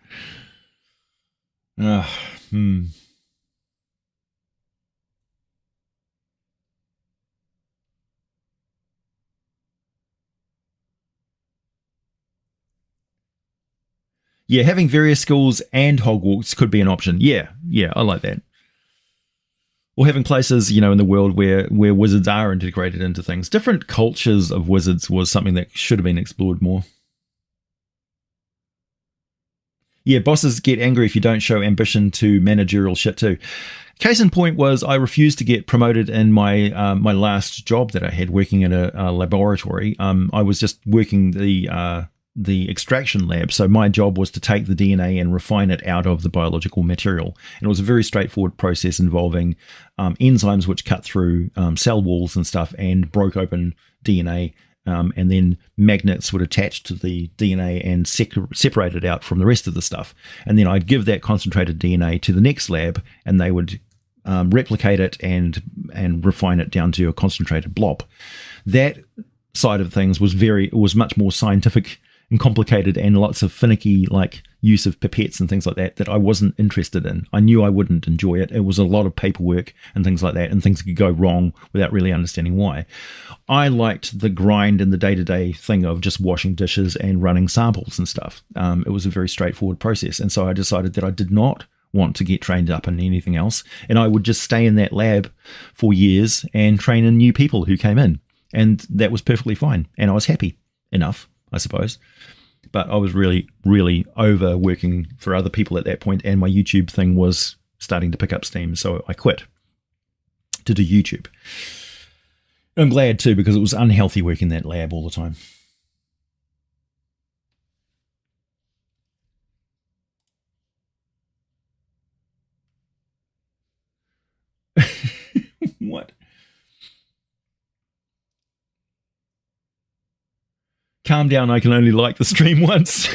Yeah, having various schools and Hogwarts could be an option. Yeah, I like that. Or having places, in the world where wizards are integrated into things. Different cultures of wizards was something that should have been explored more. Yeah, bosses get angry if you don't show ambition to managerial shit too. Case in point was I refused to get promoted in my my last job that I had, working in a laboratory. I was just working the extraction lab. So my job was to take the DNA and refine it out of the biological material. And it was a very straightforward process involving enzymes which cut through cell walls and stuff and broke open DNA. And then magnets would attach to the DNA and separate it out from the rest of the stuff. And then I'd give that concentrated DNA to the next lab, and they would replicate it and refine it down to a concentrated blob. That side of things was much more scientific and complicated, and lots of finicky use of pipettes and things like that I wasn't interested in. I knew I wouldn't enjoy it. It was a lot of paperwork and things like that, and things could go wrong without really understanding why. I liked the grind and the day-to-day thing of just washing dishes and running samples and stuff. It was a very straightforward process, and so I decided that I did not want to get trained up in anything else, and I would just stay in that lab for years and train in new people who came in, and that was perfectly fine, and I was happy enough, I suppose. But I was really, really overworking for other people at that point, and my YouTube thing was starting to pick up steam, so I quit to do YouTube. I'm glad too, because it was unhealthy working in that lab all the time. What? Calm down, I can only like the stream once.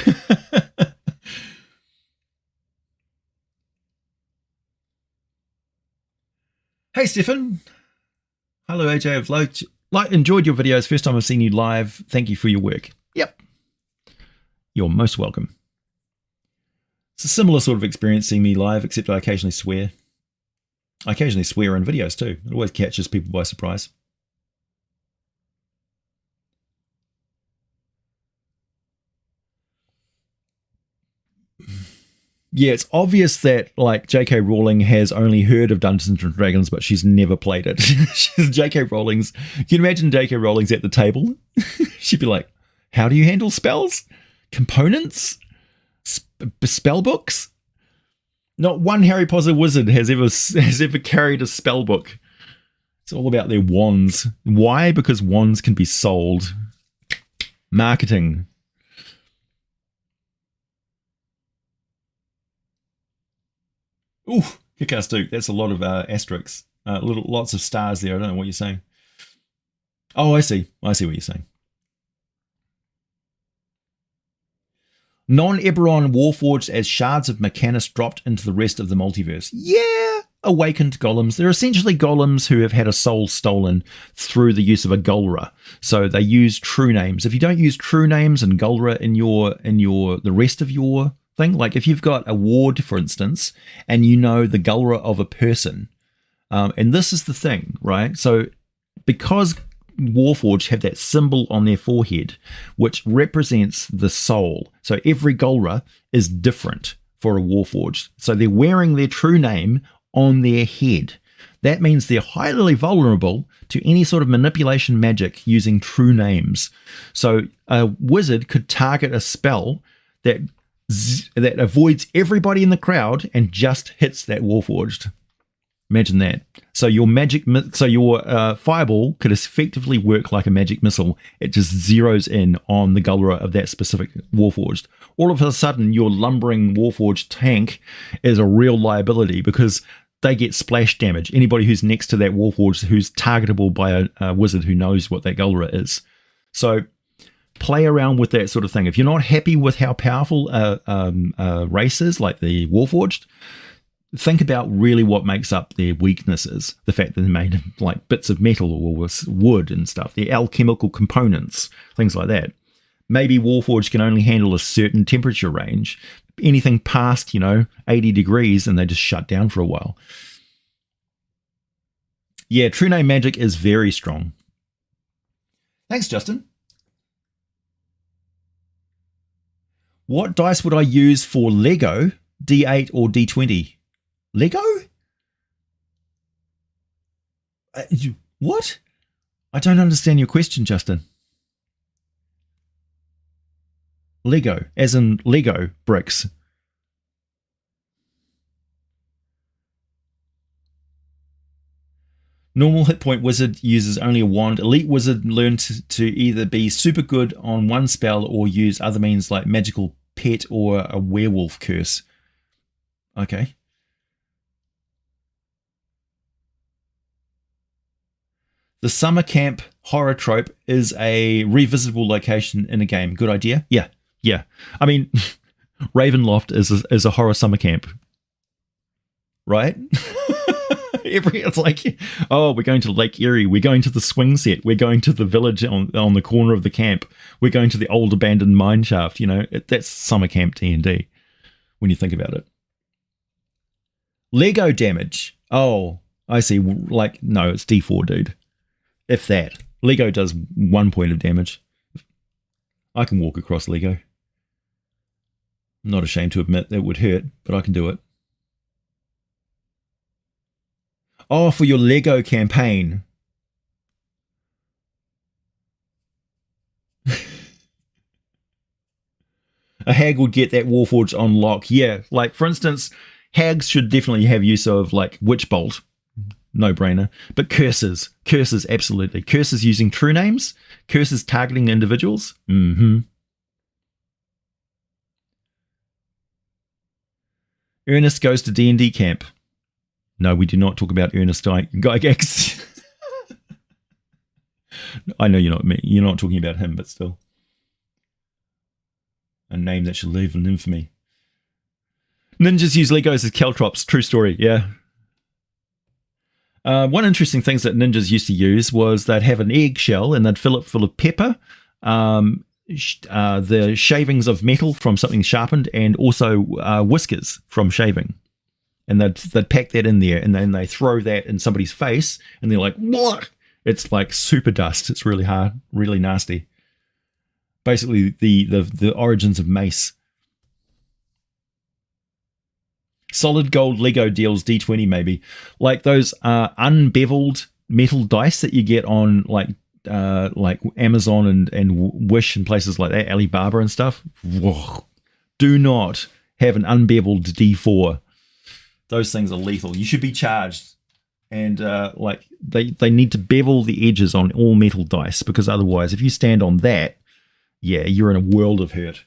Hey, Stefan. Hello, AJ. I've enjoyed your videos. First time I've seen you live. Thank you for your work. Yep. You're most welcome. It's a similar sort of experience seeing me live, except I occasionally swear. I occasionally swear in videos too. It always catches people by surprise. Yeah, it's obvious that J.K. Rowling has only heard of Dungeons and Dragons, but she's never played it. J.K. Rowling's. Can you imagine J.K. Rowling's at the table? She'd be like, "How do you handle spells? Components? Spell books?" Not one Harry Potter wizard has ever carried a spell book. It's all about their wands. Why? Because wands can be sold. Marketing. Ooh, kick-ass Duke. That's a lot of asterisks. Lots of stars there. I don't know what you're saying. Oh, I see. I see what you're saying. Non-Eberron warforged as shards of Mechanus dropped into the rest of the multiverse. Yeah! Awakened golems. They're essentially golems who have had a soul stolen through the use of a Gulra. So they use true names. If you don't use true names and Gulra in the rest of your thing, like if you've got a ward, for instance, and you know the Gulra of a person, and this is the thing, right? So because Warforged have that symbol on their forehead, which represents the soul. So every Gulra is different for a Warforged. So they're wearing their true name on their head. That means they're highly vulnerable to any sort of manipulation magic using true names. So a wizard could target a spell that avoids everybody in the crowd and just hits that Warforged. Imagine that. So your fireball could effectively work like a magic missile. It just zeroes in on the Gulra of that specific Warforged. All of a sudden, your lumbering Warforged tank is a real liability because they get splash damage. Anybody who's next to that Warforged who's targetable by a wizard who knows what that Galra is. So play around with that sort of thing. If you're not happy with how powerful a race is, like the Warforged, think about really what makes up their weaknesses. The fact that they're made of like bits of metal or wood and stuff. They're alchemical components, things like that. Maybe Warforged can only handle a certain temperature range. Anything past, 80 degrees and they just shut down for a while. Yeah, True Name Magic is very strong. Thanks, Justin. What dice would I use for Lego? D8 or D20? Lego? What? I don't understand your question, Justin. Lego, as in Lego bricks. Normal hit point wizard uses only a wand. Elite wizard learns to either be super good on one spell or use other means like magical pet or a werewolf curse. Okay. The summer camp horror trope is a revisitable location in a game. Good idea? Yeah. I mean, Ravenloft is a horror summer camp. Right? It's like, oh, we're going to Lake Erie, we're going to the swing set, we're going to the village on the corner of the camp, we're going to the old abandoned mine shaft. That's summer camp D&D when you think about it. Lego damage. Oh, I see. Like, no, it's D4, dude. If that. Lego does 1 point of damage. I can walk across Lego. I'm not ashamed to admit that would hurt, but I can do it. Oh, for your Lego campaign. A hag would get that Warforged on lock. Yeah, like for instance, hags should definitely have use of like Witch Bolt. No brainer. But curses, absolutely. Curses using true names, curses targeting individuals. Ernest goes to D&D camp. No, we do not talk about Ernest Gygax. I know you're not talking about him, but still. A name that should live in infamy. Ninjas use Legos as caltrops. True story, yeah. One interesting thing that ninjas used to use was they'd have an eggshell and they'd fill it full of pepper, the shavings of metal from something sharpened, and also whiskers from shaving. And they'd pack that in there, and then they throw that in somebody's face, and they're like, what? It's like super dust. It's really hard, really nasty. Basically, the origins of mace. Solid gold Lego deals D20 maybe. Like those unbeveled metal dice that you get on like Amazon and Wish and places like that, Alibaba and stuff. Whoa. Do not have an unbeveled D4. Those things are lethal. You should be charged. And they need to bevel the edges on all metal dice, because otherwise, if you stand on that, yeah, you're in a world of hurt.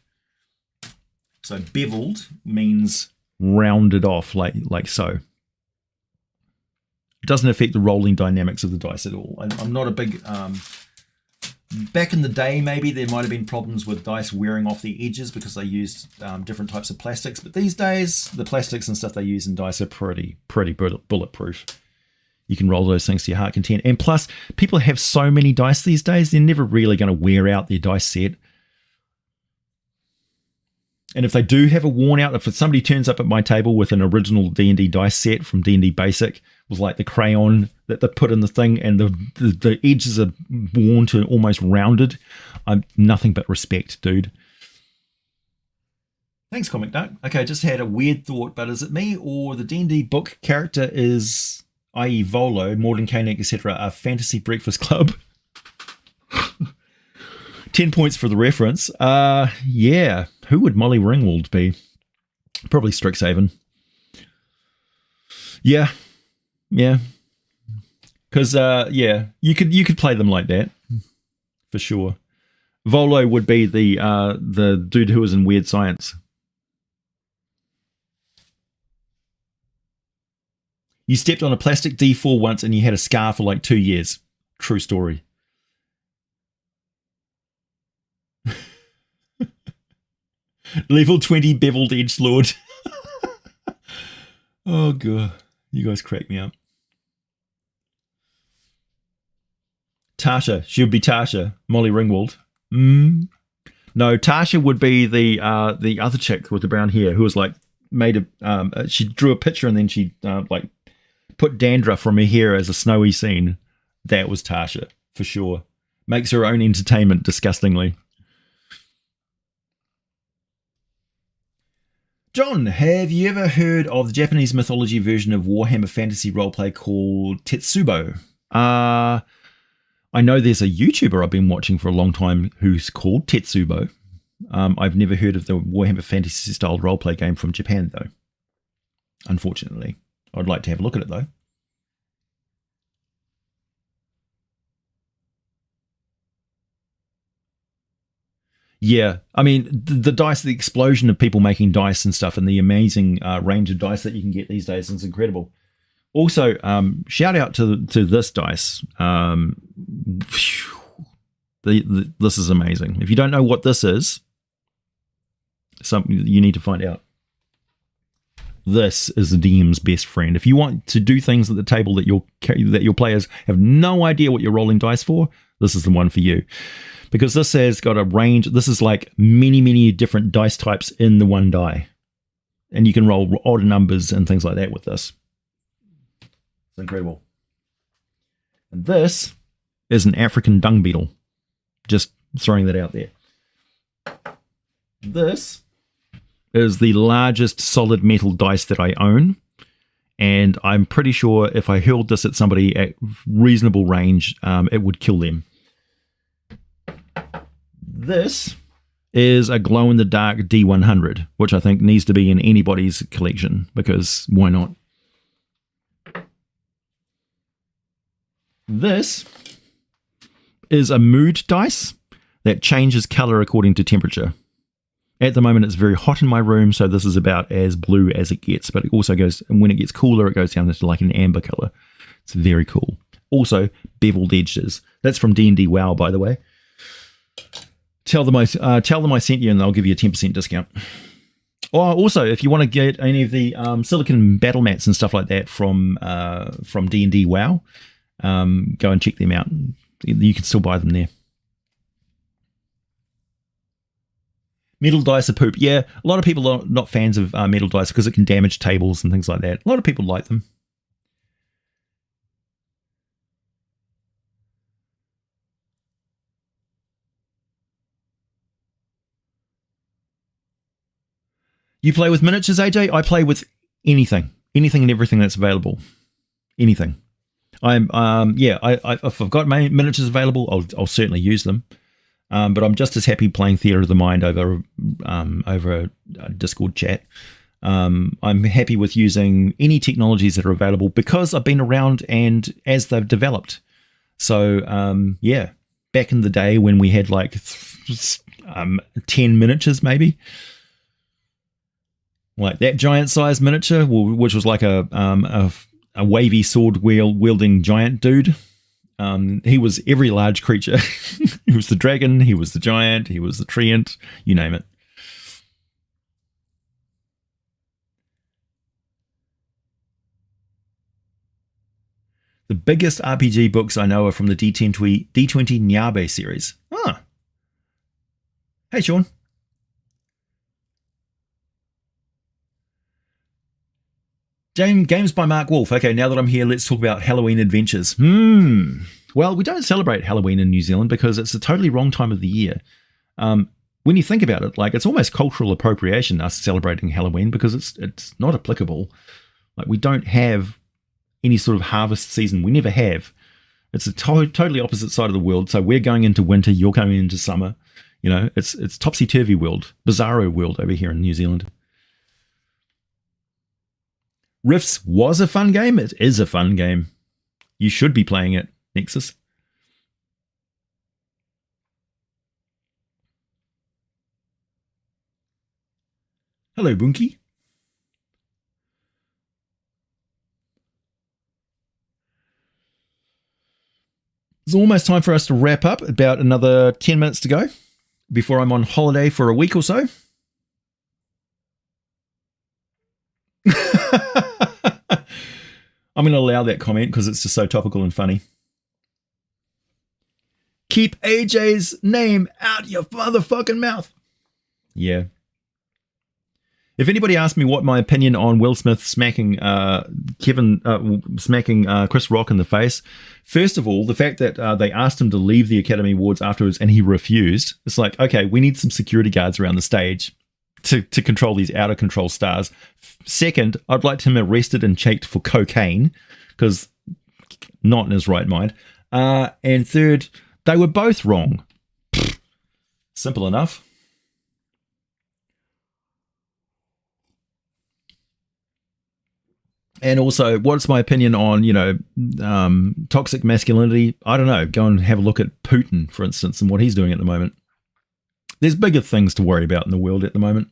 So beveled means rounded off like so. It doesn't affect the rolling dynamics of the dice at all. I'm not a big... back in the day, maybe there might have been problems with dice wearing off the edges because they used different types of plastics. But these days, the plastics and stuff they use in dice are pretty bulletproof. You can roll those things to your heart content. And plus, people have so many dice these days, they're never really going to wear out their dice set. And if they do have a worn out, if somebody turns up at my table with an original D&D dice set from D&D Basic, with like the crayon that they put in the thing and the edges are worn to almost rounded, I'm nothing but respect, dude. Thanks, Comic Duck. Okay, I just had a weird thought, but is it me or the D&D book character is, i.e. Volo, Morden Koenig, etc., a fantasy breakfast club? 10 points for the reference. Yeah. Who would Molly Ringwald be? Probably Strixhaven. Yeah. Because yeah, you could play them like that for sure. Volo would be the dude who was in Weird Science. You stepped on a plastic D4 once and you had a scar for like 2 years. True story. Level 20 beveled edgelord. Oh, God. You guys crack me up. Tasha. She would be Tasha. Molly Ringwald. No, Tasha would be the other chick with the brown hair who was like made a. She drew a picture and then she like put dandruff from her hair as a snowy scene. That was Tasha for sure. Makes her own entertainment disgustingly. John, have you ever heard of the Japanese mythology version of Warhammer Fantasy roleplay called Tetsubo? I know there's a YouTuber I've been watching for a long time who's called Tetsubo. I've never heard of the Warhammer Fantasy style roleplay game from Japan, though. Unfortunately. I'd like to have a look at it, though. Yeah, I mean, the dice, the explosion of people making dice and stuff, and the amazing range of dice that you can get these days is incredible. Also, shout out to this dice. This is amazing. If you don't know what this is, something you need to find out. This is the DM's best friend. If you want to do things at the table that your players have no idea what you're rolling dice for, this is the one for you. Because this has got a range. This is like many different dice types in the one die. And you can roll odd numbers and things like that with this. It's incredible. And this is an African dung beetle. Just throwing that out there. This is the largest solid metal dice that I own. And I'm pretty sure if I hurled this at somebody at reasonable range, it would kill them. This is a glow-in-the-dark D100, which I think needs to be in anybody's collection, because why not? This is a mood dice that changes color according to temperature. At the moment, it's very hot in my room, so this is about as blue as it gets, but it also goes, and when it gets cooler, it goes down to like an amber color. It's very cool. Also, beveled edges. That's from D&D WoW, by the way. Tell them I sent you, and they'll give you a 10% discount. Or also, if you want to get any of the silicon battle mats and stuff like that from D&D WoW, go and check them out. You can still buy them there. Metal dice are poop. Yeah, a lot of people are not fans of metal dice because it can damage tables and things like that. A lot of people like them. You play with miniatures, AJ? I play with anything and everything that's available. Anything. If I've got my miniatures available, I'll certainly use them. But I'm just as happy playing Theatre of the Mind over a Discord chat. I'm happy with using any technologies that are available because I've been around and as they've developed. So, back in the day when we had like 10 miniatures maybe, like that giant-sized miniature, which was like a wavy sword wielding giant dude. He was every large creature. He was the dragon, he was the giant, he was the treant, you name it. The biggest RPG books I know are from the D20 Nyabe series. Ah. Hey, Sean. Games by Mark Wolf. Okay, now that I'm here, let's talk about Halloween adventures. Well, we don't celebrate Halloween in New Zealand because it's a totally wrong time of the year. When you think about it, like it's almost cultural appropriation us celebrating Halloween because it's not applicable. Like we don't have any sort of harvest season. We never have. It's a totally opposite side of the world. So we're going into winter. You're going into summer. You know, it's topsy-turvy world, bizarro world over here in New Zealand. Rifts was a fun game. It is a fun game. You should be playing it, Nexus. Hello, Bunky. It's almost time for us to wrap up. About another 10 minutes to go before I'm on holiday for a week or so. I'm going to allow that comment because it's just so topical and funny. Keep AJ's name out your motherfucking mouth. Yeah. If anybody asked me what my opinion on Will Smith smacking Chris Rock in the face, first of all, the fact that they asked him to leave the Academy Awards afterwards and he refused, it's like, okay, we need some security guards around the stage to control these out of control stars. Second, I'd like him arrested and checked for cocaine because not in his right mind. And third, they were both wrong. Simple enough. And also, what's my opinion on, toxic masculinity? I don't know. Go and have a look at Putin, for instance, and what he's doing at the moment. There's bigger things to worry about in the world at the moment.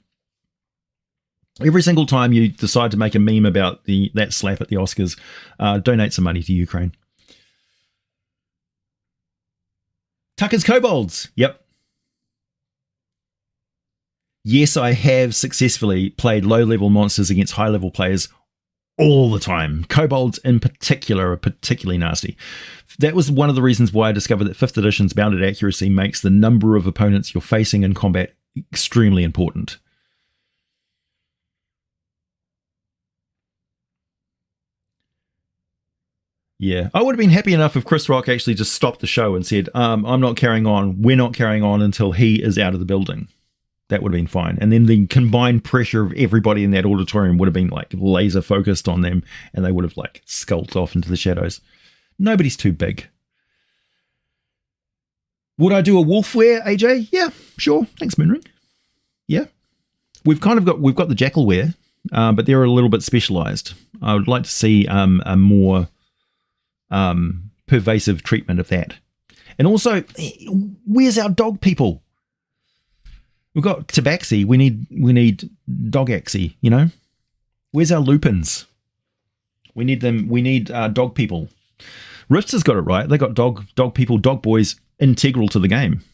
Every single time you decide to make a meme about that slap at the Oscars, donate some money to Ukraine. Tucker's Kobolds. Yep. Yes, I have successfully played low-level monsters against high-level players all the time. Kobolds in particular are particularly nasty. That was one of the reasons why I discovered that 5th edition's bounded accuracy makes the number of opponents you're facing in combat extremely important. Yeah, I would have been happy enough if Chris Rock actually just stopped the show and said, I'm not carrying on, we're not carrying on until he is out of the building. That would have been fine. And then the combined pressure of everybody in that auditorium would have been like laser focused on them and they would have like skulked off into the shadows. Nobody's too big. Would I do a wolfware, AJ? Yeah, sure. Thanks, Moonring. Yeah. We've got the jackalware, but they're a little bit specialized. I would like to see a more pervasive treatment of that. And also, where's our dog people? We've got Tabaxi. We need Dogaxi, Where's our Lupins? We need them. We need dog people. Rifts has got it right. They got dog people, dog boys integral to the game.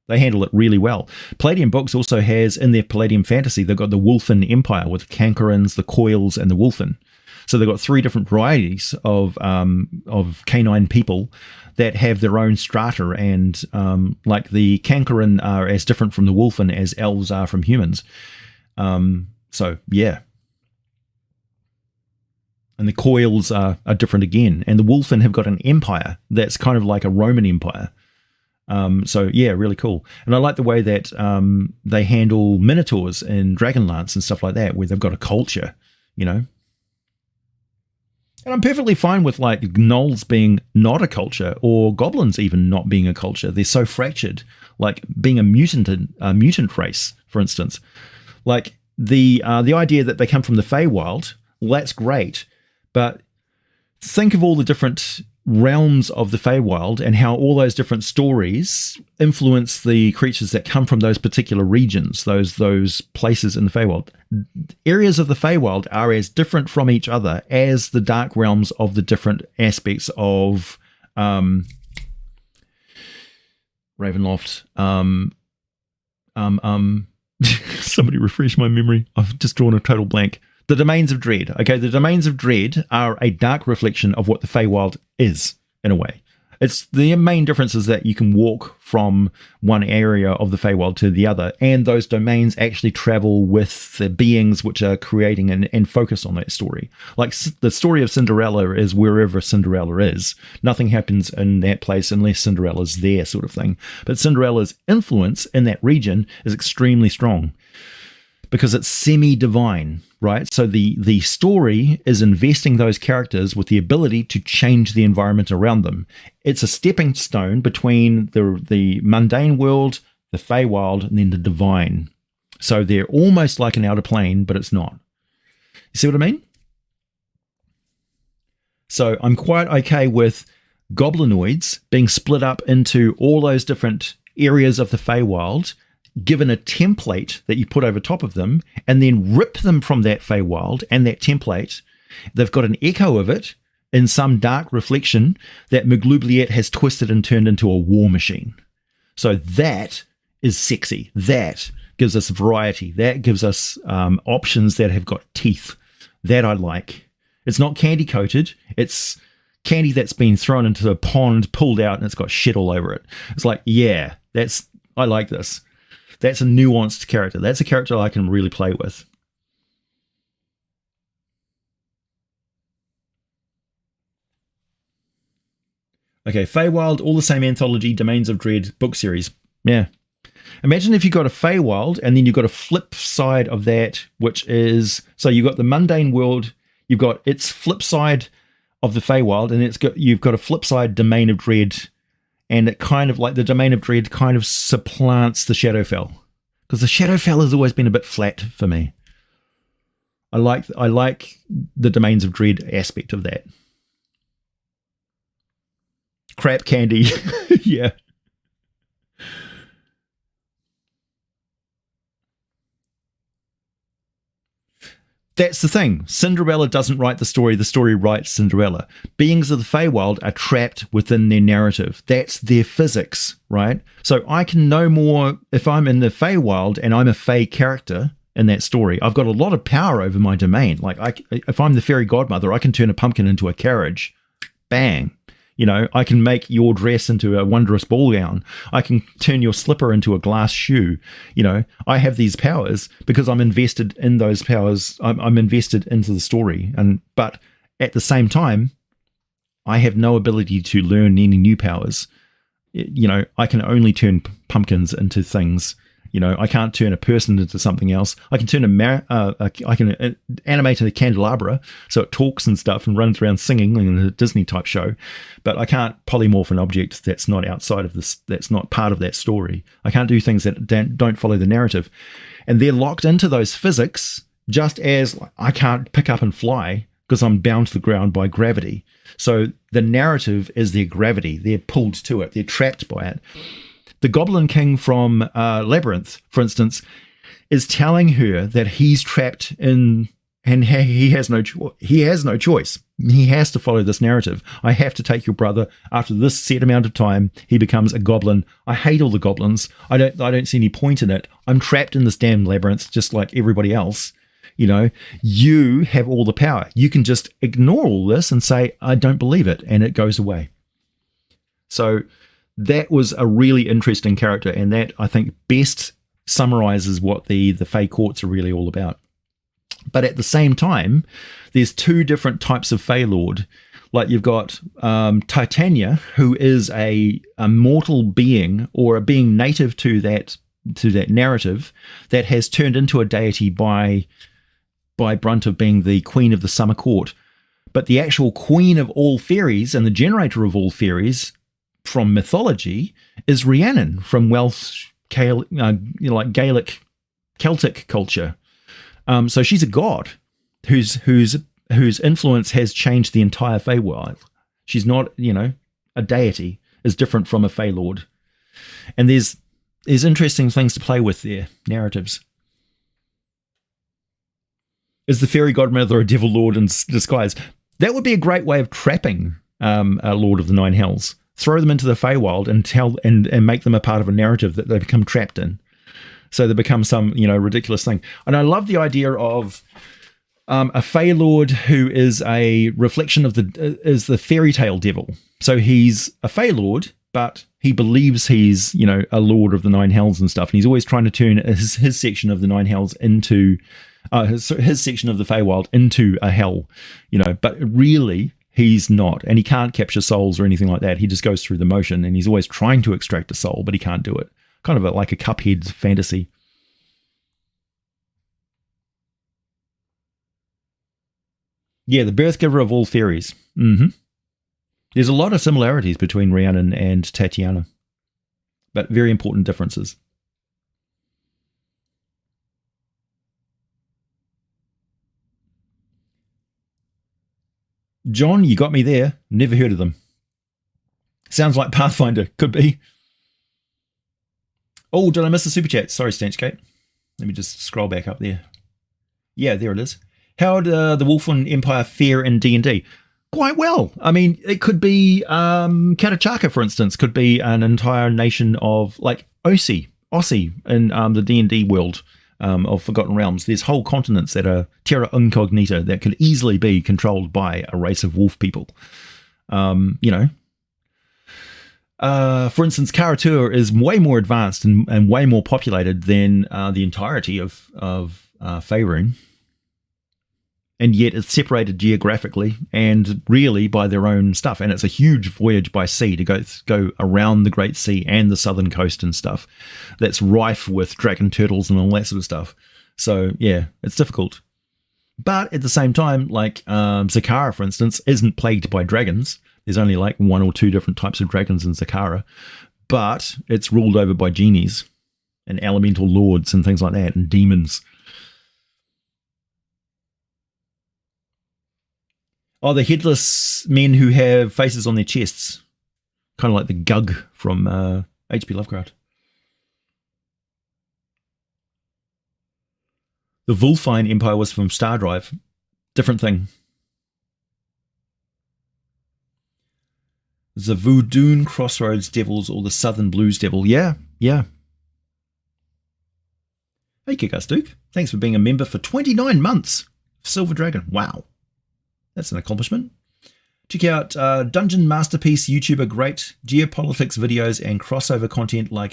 They handle it really well. Palladium Books also has in their Palladium Fantasy, they've got the Wolfen Empire with Cankerins, the Coils, and the Wolfen. So they've got 3 different varieties of canine people that have their own strata, and like the Cankerin are as different from the Wolfen as elves are from humans. So yeah. And the Coils are different again. And the Wolfen have got an empire that's kind of like a Roman Empire. So yeah, really cool. And I like the way that they handle Minotaurs and Dragonlance and stuff like that, where they've got a culture, And I'm perfectly fine with like gnolls being not a culture or goblins even not being a culture. They're so fractured, like being a mutant race, for instance. Like the idea that they come from the Feywild, well, that's great. But think of all the different realms of the Feywild and how all those different stories influence the creatures that come from those particular regions, those places in the Feywild. Areas of the Feywild are as different from each other as the dark realms of the different aspects of Ravenloft. Somebody refresh my memory. I've just drawn a total blank. The Domains of Dread. Okay, the Domains of Dread are a dark reflection of what the Feywild is, in a way. It's the main difference is that you can walk from one area of the Feywild to the other, and those domains actually travel with the beings which are creating and focus on that story. Like the story of Cinderella is wherever Cinderella is. Nothing happens in that place unless Cinderella's there, sort of thing. But Cinderella's influence in that region is extremely strong because it's semi-divine, right? So the story is investing those characters with the ability to change the environment around them. It's a stepping stone between the mundane world, the Feywild, and then the divine. So they're almost like an outer plane, but it's not. You see what I mean? So I'm quite okay with goblinoids being split up into all those different areas of the Feywild, given a template that you put over top of them, and then rip them from that Feywild and that template. They've got an echo of it, in some dark reflection that Maglubliet has twisted and turned into a war machine. So that is sexy. That gives us variety. That gives us options that have got teeth. That I like. It's not candy coated. It's candy that's been thrown into a pond, pulled out, and it's got shit all over it. It's like, yeah, I like this. That's a nuanced character. That's a character I can really play with. Okay, Feywild, all the same anthology, Domains of Dread book series. Yeah. Imagine if you got a Feywild and then you've got a flip side of that, which is, so you've got the mundane world, you've got its flip side of the Feywild, and you've got a flip side Domain of Dread, and it kind of like the Domain of Dread kind of supplants the Shadowfell, because the Shadowfell has always been a bit flat for me. I like the Domains of Dread aspect of that. Crap candy. Yeah. That's the thing. Cinderella doesn't write the story writes Cinderella. Beings of the Feywild are trapped within their narrative. That's their physics, right? So I can no more, if I'm in the Feywild and I'm a Fey character in that story, I've got a lot of power over my domain. Like if I'm the fairy godmother, I can turn a pumpkin into a carriage. Bang. You know, I can make your dress into a wondrous ball gown. I can turn your slipper into a glass shoe. You know, I have these powers because I'm invested in those powers. I'm invested into the story. But at the same time, I have no ability to learn any new powers. You know, I can only turn pumpkins into things. You know, I can't turn a person into something else. I can turn I can animate a candelabra so it talks and stuff and runs around singing in a Disney type show, but I can't polymorph an object that's not outside of this. That's not part of that story. I can't do things that don't follow the narrative, and they're locked into those physics. Just as I can't pick up and fly because I'm bound to the ground by gravity. So the narrative is their gravity. They're pulled to it. They're trapped by it. The Goblin King from Labyrinth, for instance, is telling her that he's trapped in, and he has no choice. He has to follow this narrative. I have to take your brother. After this set amount of time, he becomes a goblin. I hate all the goblins. I don't see any point in it. I'm trapped in this damn labyrinth, just like everybody else. You know, you have all the power. You can just ignore all this and say, I don't believe it, and it goes away. So that was a really interesting character, and that, I think, best summarizes what the Fey Courts are really all about. But at the same time, there's two different types of Fey Lord. Like you've got Titania, who is a mortal being, or a being native to that narrative, that has turned into a deity by brunt of being the queen of the summer court. But the actual queen of all fairies and the generator of all fairies from mythology is Rhiannon from Welsh, like Gaelic, Celtic culture. So she's a god whose influence has changed the entire Feywild. She's not, a deity, is different from a Fey Lord. And there's interesting things to play with there, narratives. Is the fairy godmother a devil lord in disguise? That would be a great way of trapping a Lord of the Nine Hells. Throw them into the Feywild and make them a part of a narrative that they become trapped in. So they become some, ridiculous thing. And I love the idea of a Fey Lord who is a reflection of the fairy tale devil. So he's a Fey Lord, but he believes he's, a Lord of the Nine Hells and stuff. And he's always trying to turn his section of the Nine Hells into his section of the Feywild into a hell, but really he's not, and he can't capture souls or anything like that. He just goes through the motion, and he's always trying to extract a soul, but he can't do it. Kind of like a Cuphead fantasy. Yeah, the birth giver of all fairies. Mm-hmm. There's a lot of similarities between Rhiannon and Tatiana, but very important differences. John, you got me there. Never heard of them. Sounds like Pathfinder. Could be. Oh, did I miss the super chat? Sorry, Stanchgate. Let me just scroll back up there. Yeah, there it is. How did the Wolfen Empire fare in D&D? quite well. I mean, it could be Katachaka, for instance, could be an entire nation of like Aussie in the D&D world of Forgotten Realms. There's whole continents that are terra incognita that could easily be controlled by a race of wolf people. You know, for instance, Karatua is way more advanced and way more populated than the entirety of Faerun. And yet it's separated geographically and really by their own stuff. And it's a huge voyage by sea to go around the Great Sea and the southern coast and stuff. That's rife with dragon turtles and all that sort of stuff. So, yeah, it's difficult. But at the same time, like Zakara, for instance, isn't plagued by dragons. There's only like 1 or 2 different types of dragons in Zakara. But it's ruled over by genies and elemental lords and things like that, and demons. Oh, the headless men who have faces on their chests. Kind of like the Gug from H.P. Lovecraft. The Vulfine Empire was from Star Drive. Different thing. The Voodoon Crossroads Devils or the Southern Blues Devil. Yeah. Hey, Kick-Ass Duke. Thanks for being a member for 29 months. Silver Dragon. Wow. That's an accomplishment. Check out Dungeon Masterpiece YouTuber, great geopolitics videos and crossover content like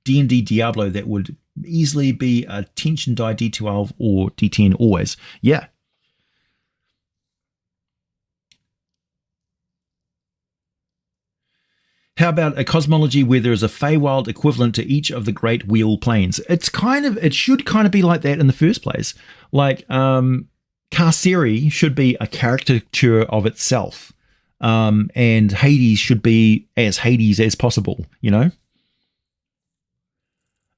D&D Diablo that would easily be a Tension Die D12 or D10 always. Yeah. How about a cosmology where there is a Feywild equivalent to each of the Great Wheel Planes? It should kind of be like that in the first place. Like, Carceri should be a caricature of itself, and Hades should be as Hades as possible, you know?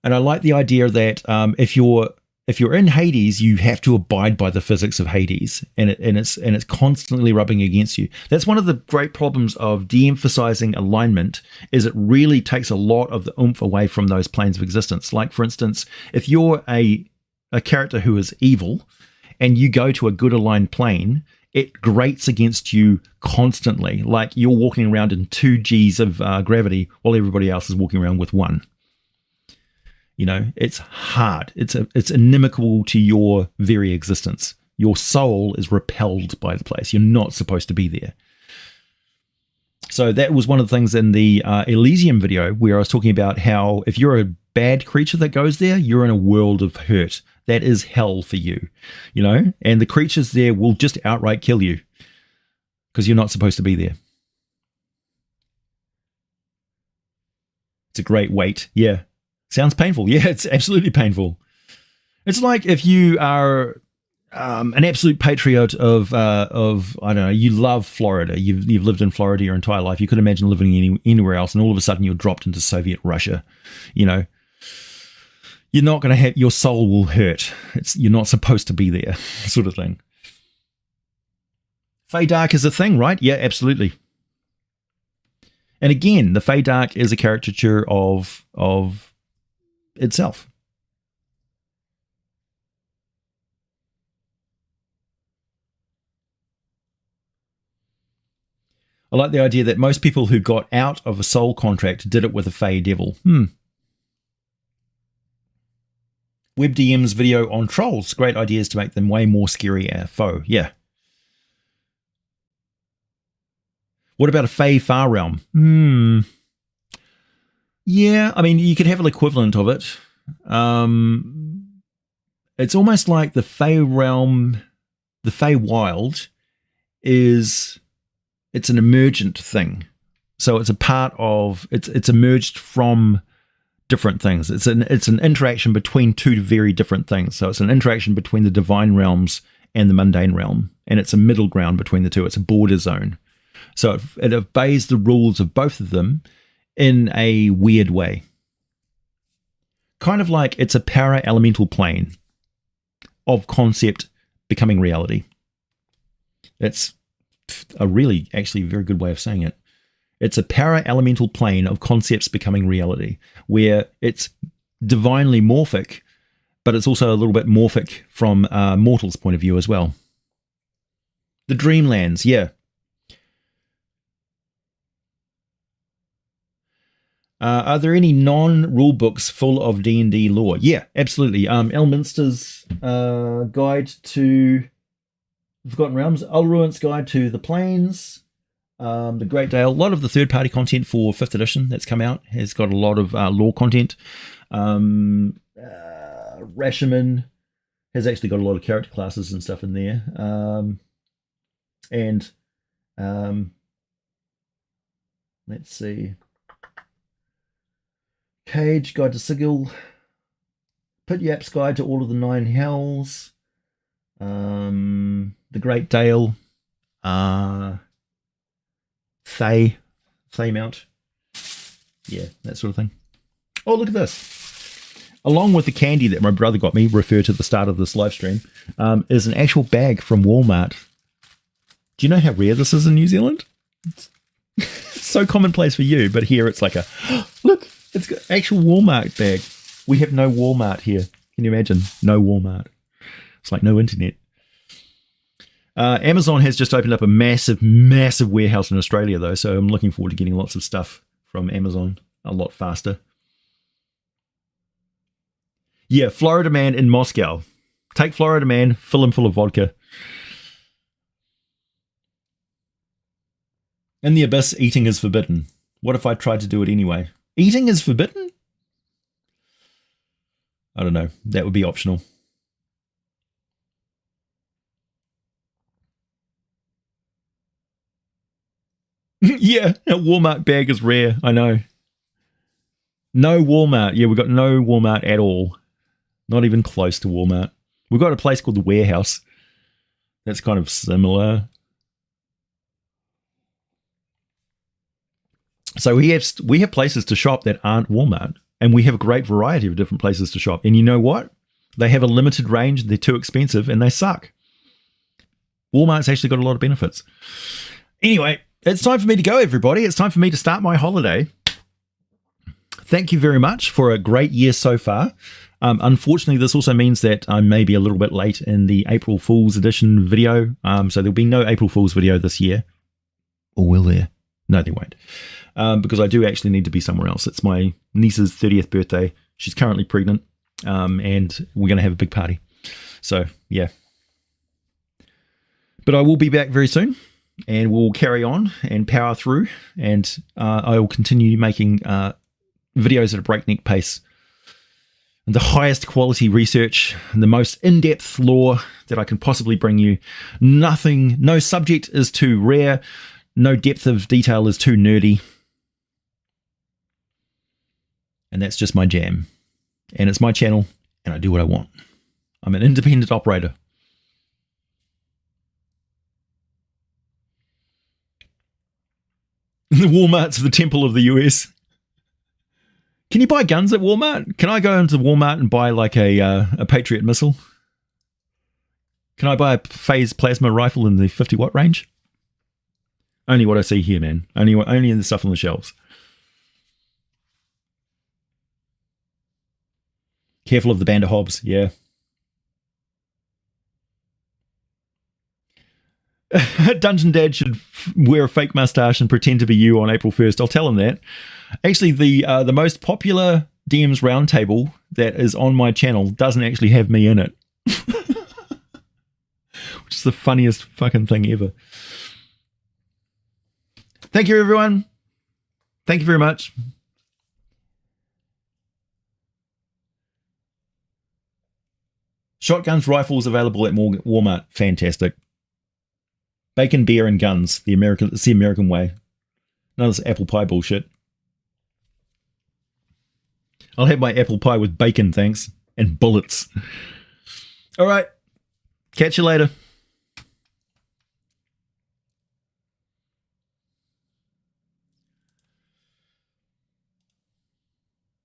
And I like the idea that if you're in Hades, you have to abide by the physics of Hades, and it's constantly rubbing against you. That's one of the great problems of de-emphasizing alignment, is it really takes a lot of the oomph away from those planes of existence. Like, for instance, if you're a character who is evil, and you go to a good aligned plane, it grates against you constantly. Like you're walking around in 2 Gs of gravity while everybody else is walking around with 1. You know, it's hard. It's inimical to your very existence. Your soul is repelled by the place. You're not supposed to be there. So that was one of the things in the Elysium video where I was talking about how if you're a bad creature that goes there, you're in a world of hurt. That is hell for you, you know, and the creatures there will just outright kill you because you're not supposed to be there. It's a great weight. Yeah. Sounds painful. Yeah, it's absolutely painful. It's like if you are an absolute patriot of I don't know, you love Florida. You've lived in Florida your entire life. You could imagine living anywhere else, and all of a sudden you're dropped into Soviet Russia, you know. You're not going to have, your soul will hurt. You're not supposed to be there, sort of thing. Fey Dark is a thing, right? Yeah, absolutely. And again, the Fey Dark is a caricature of itself. I like the idea that most people who got out of a soul contract did it with a Fey Devil. WebDM's video on trolls. Great ideas to make them way more scary foe. Yeah. What about a Fey Far Realm? Yeah, I mean, you could have an equivalent of it. It's almost like the Fey Realm, the Feywild it's an emergent thing. So it's a part of, it's emerged from different things. It's an interaction between 2 very different things. So it's an interaction between the divine realms and the mundane realm, and it's a middle ground between the two. It's a border zone. So it obeys the rules of both of them in a weird way. Kind of like it's a para-elemental plane of concept becoming reality. It's a really, actually very good way of saying it. It's a para-elemental plane of concepts becoming reality, where it's divinely morphic, but it's also a little bit morphic from mortals' point of view as well. The Dreamlands, yeah. Are there any non-rule books full of D&D lore? Yeah, absolutely. Elminster's Guide to Forgotten Realms, Ulruant's Guide to the Plains, the Great Dale. A lot of the third-party content for 5th edition that's come out has got a lot of lore content. Rashomon has actually got a lot of character classes and stuff in there. Let's see. Cage, Guide to Sigil, Pit-Yap's Guide to All of the Nine Hells, the Great Dale, Mount, yeah, that sort of thing. Oh, look at this. Along with the candy that my brother got me, referred to at the start of this live stream, is an actual bag from Walmart. Do you know how rare this is in New Zealand? It's so commonplace for you, but here it's like a, look, it's got actual Walmart bag. We have no Walmart here. Can you imagine? No Walmart. It's like no internet. Amazon has just opened up a massive, massive warehouse in Australia, though, so I'm looking forward to getting lots of stuff from Amazon a lot faster. Yeah, Florida Man in Moscow. Take Florida Man, fill him full of vodka. In the Abyss, eating is forbidden. What if I tried to do it anyway? Eating is forbidden? I don't know. That would be optional. Yeah, a Walmart bag is rare. I know. No Walmart. Yeah, we've got no Walmart at all. Not even close to Walmart. We've got a place called the Warehouse. That's kind of similar. So we have places to shop that aren't Walmart, and we have a great variety of different places to shop. And you know what? They have a limited range, they're too expensive, and they suck. Walmart's actually got a lot of benefits. Anyway, it's time for me to go, everybody. It's time for me to start my holiday. Thank you very much for a great year so far. Unfortunately, this also means that I may be a little bit late in the April Fool's edition video. So there'll be no April Fool's video this year. Or will there? No, there won't. Because I do actually need to be somewhere else. It's my niece's 30th birthday. She's currently pregnant, and we're going to have a big party. So, yeah. But I will be back very soon, and we'll carry on and power through, and I will continue making videos at a breakneck pace. The highest quality research, and the most in-depth lore that I can possibly bring you. No subject is too rare. No depth of detail is too nerdy. And that's just my jam. And it's my channel, and I do what I want. I'm an independent operator. The Walmart's the temple of the US. Can you buy guns at Walmart? Can I go into Walmart and buy like a Patriot missile? Can I buy a phase plasma rifle in the 50 watt range? Only what I see here, man. Only in the stuff on the shelves. Careful of the band of hobs, yeah. Dungeon Dad should wear a fake mustache and pretend to be you on April 1st. I'll tell him that. Actually, the most popular DM's roundtable that is on my channel doesn't actually have me in it. Which is the funniest fucking thing ever. Thank you, everyone. Thank you very much. Shotguns, rifles available at Walmart. Fantastic. Bacon, beer, and guns. It's the American way. None of this apple pie bullshit. I'll have my apple pie with bacon, thanks. And bullets. All right. Catch you later.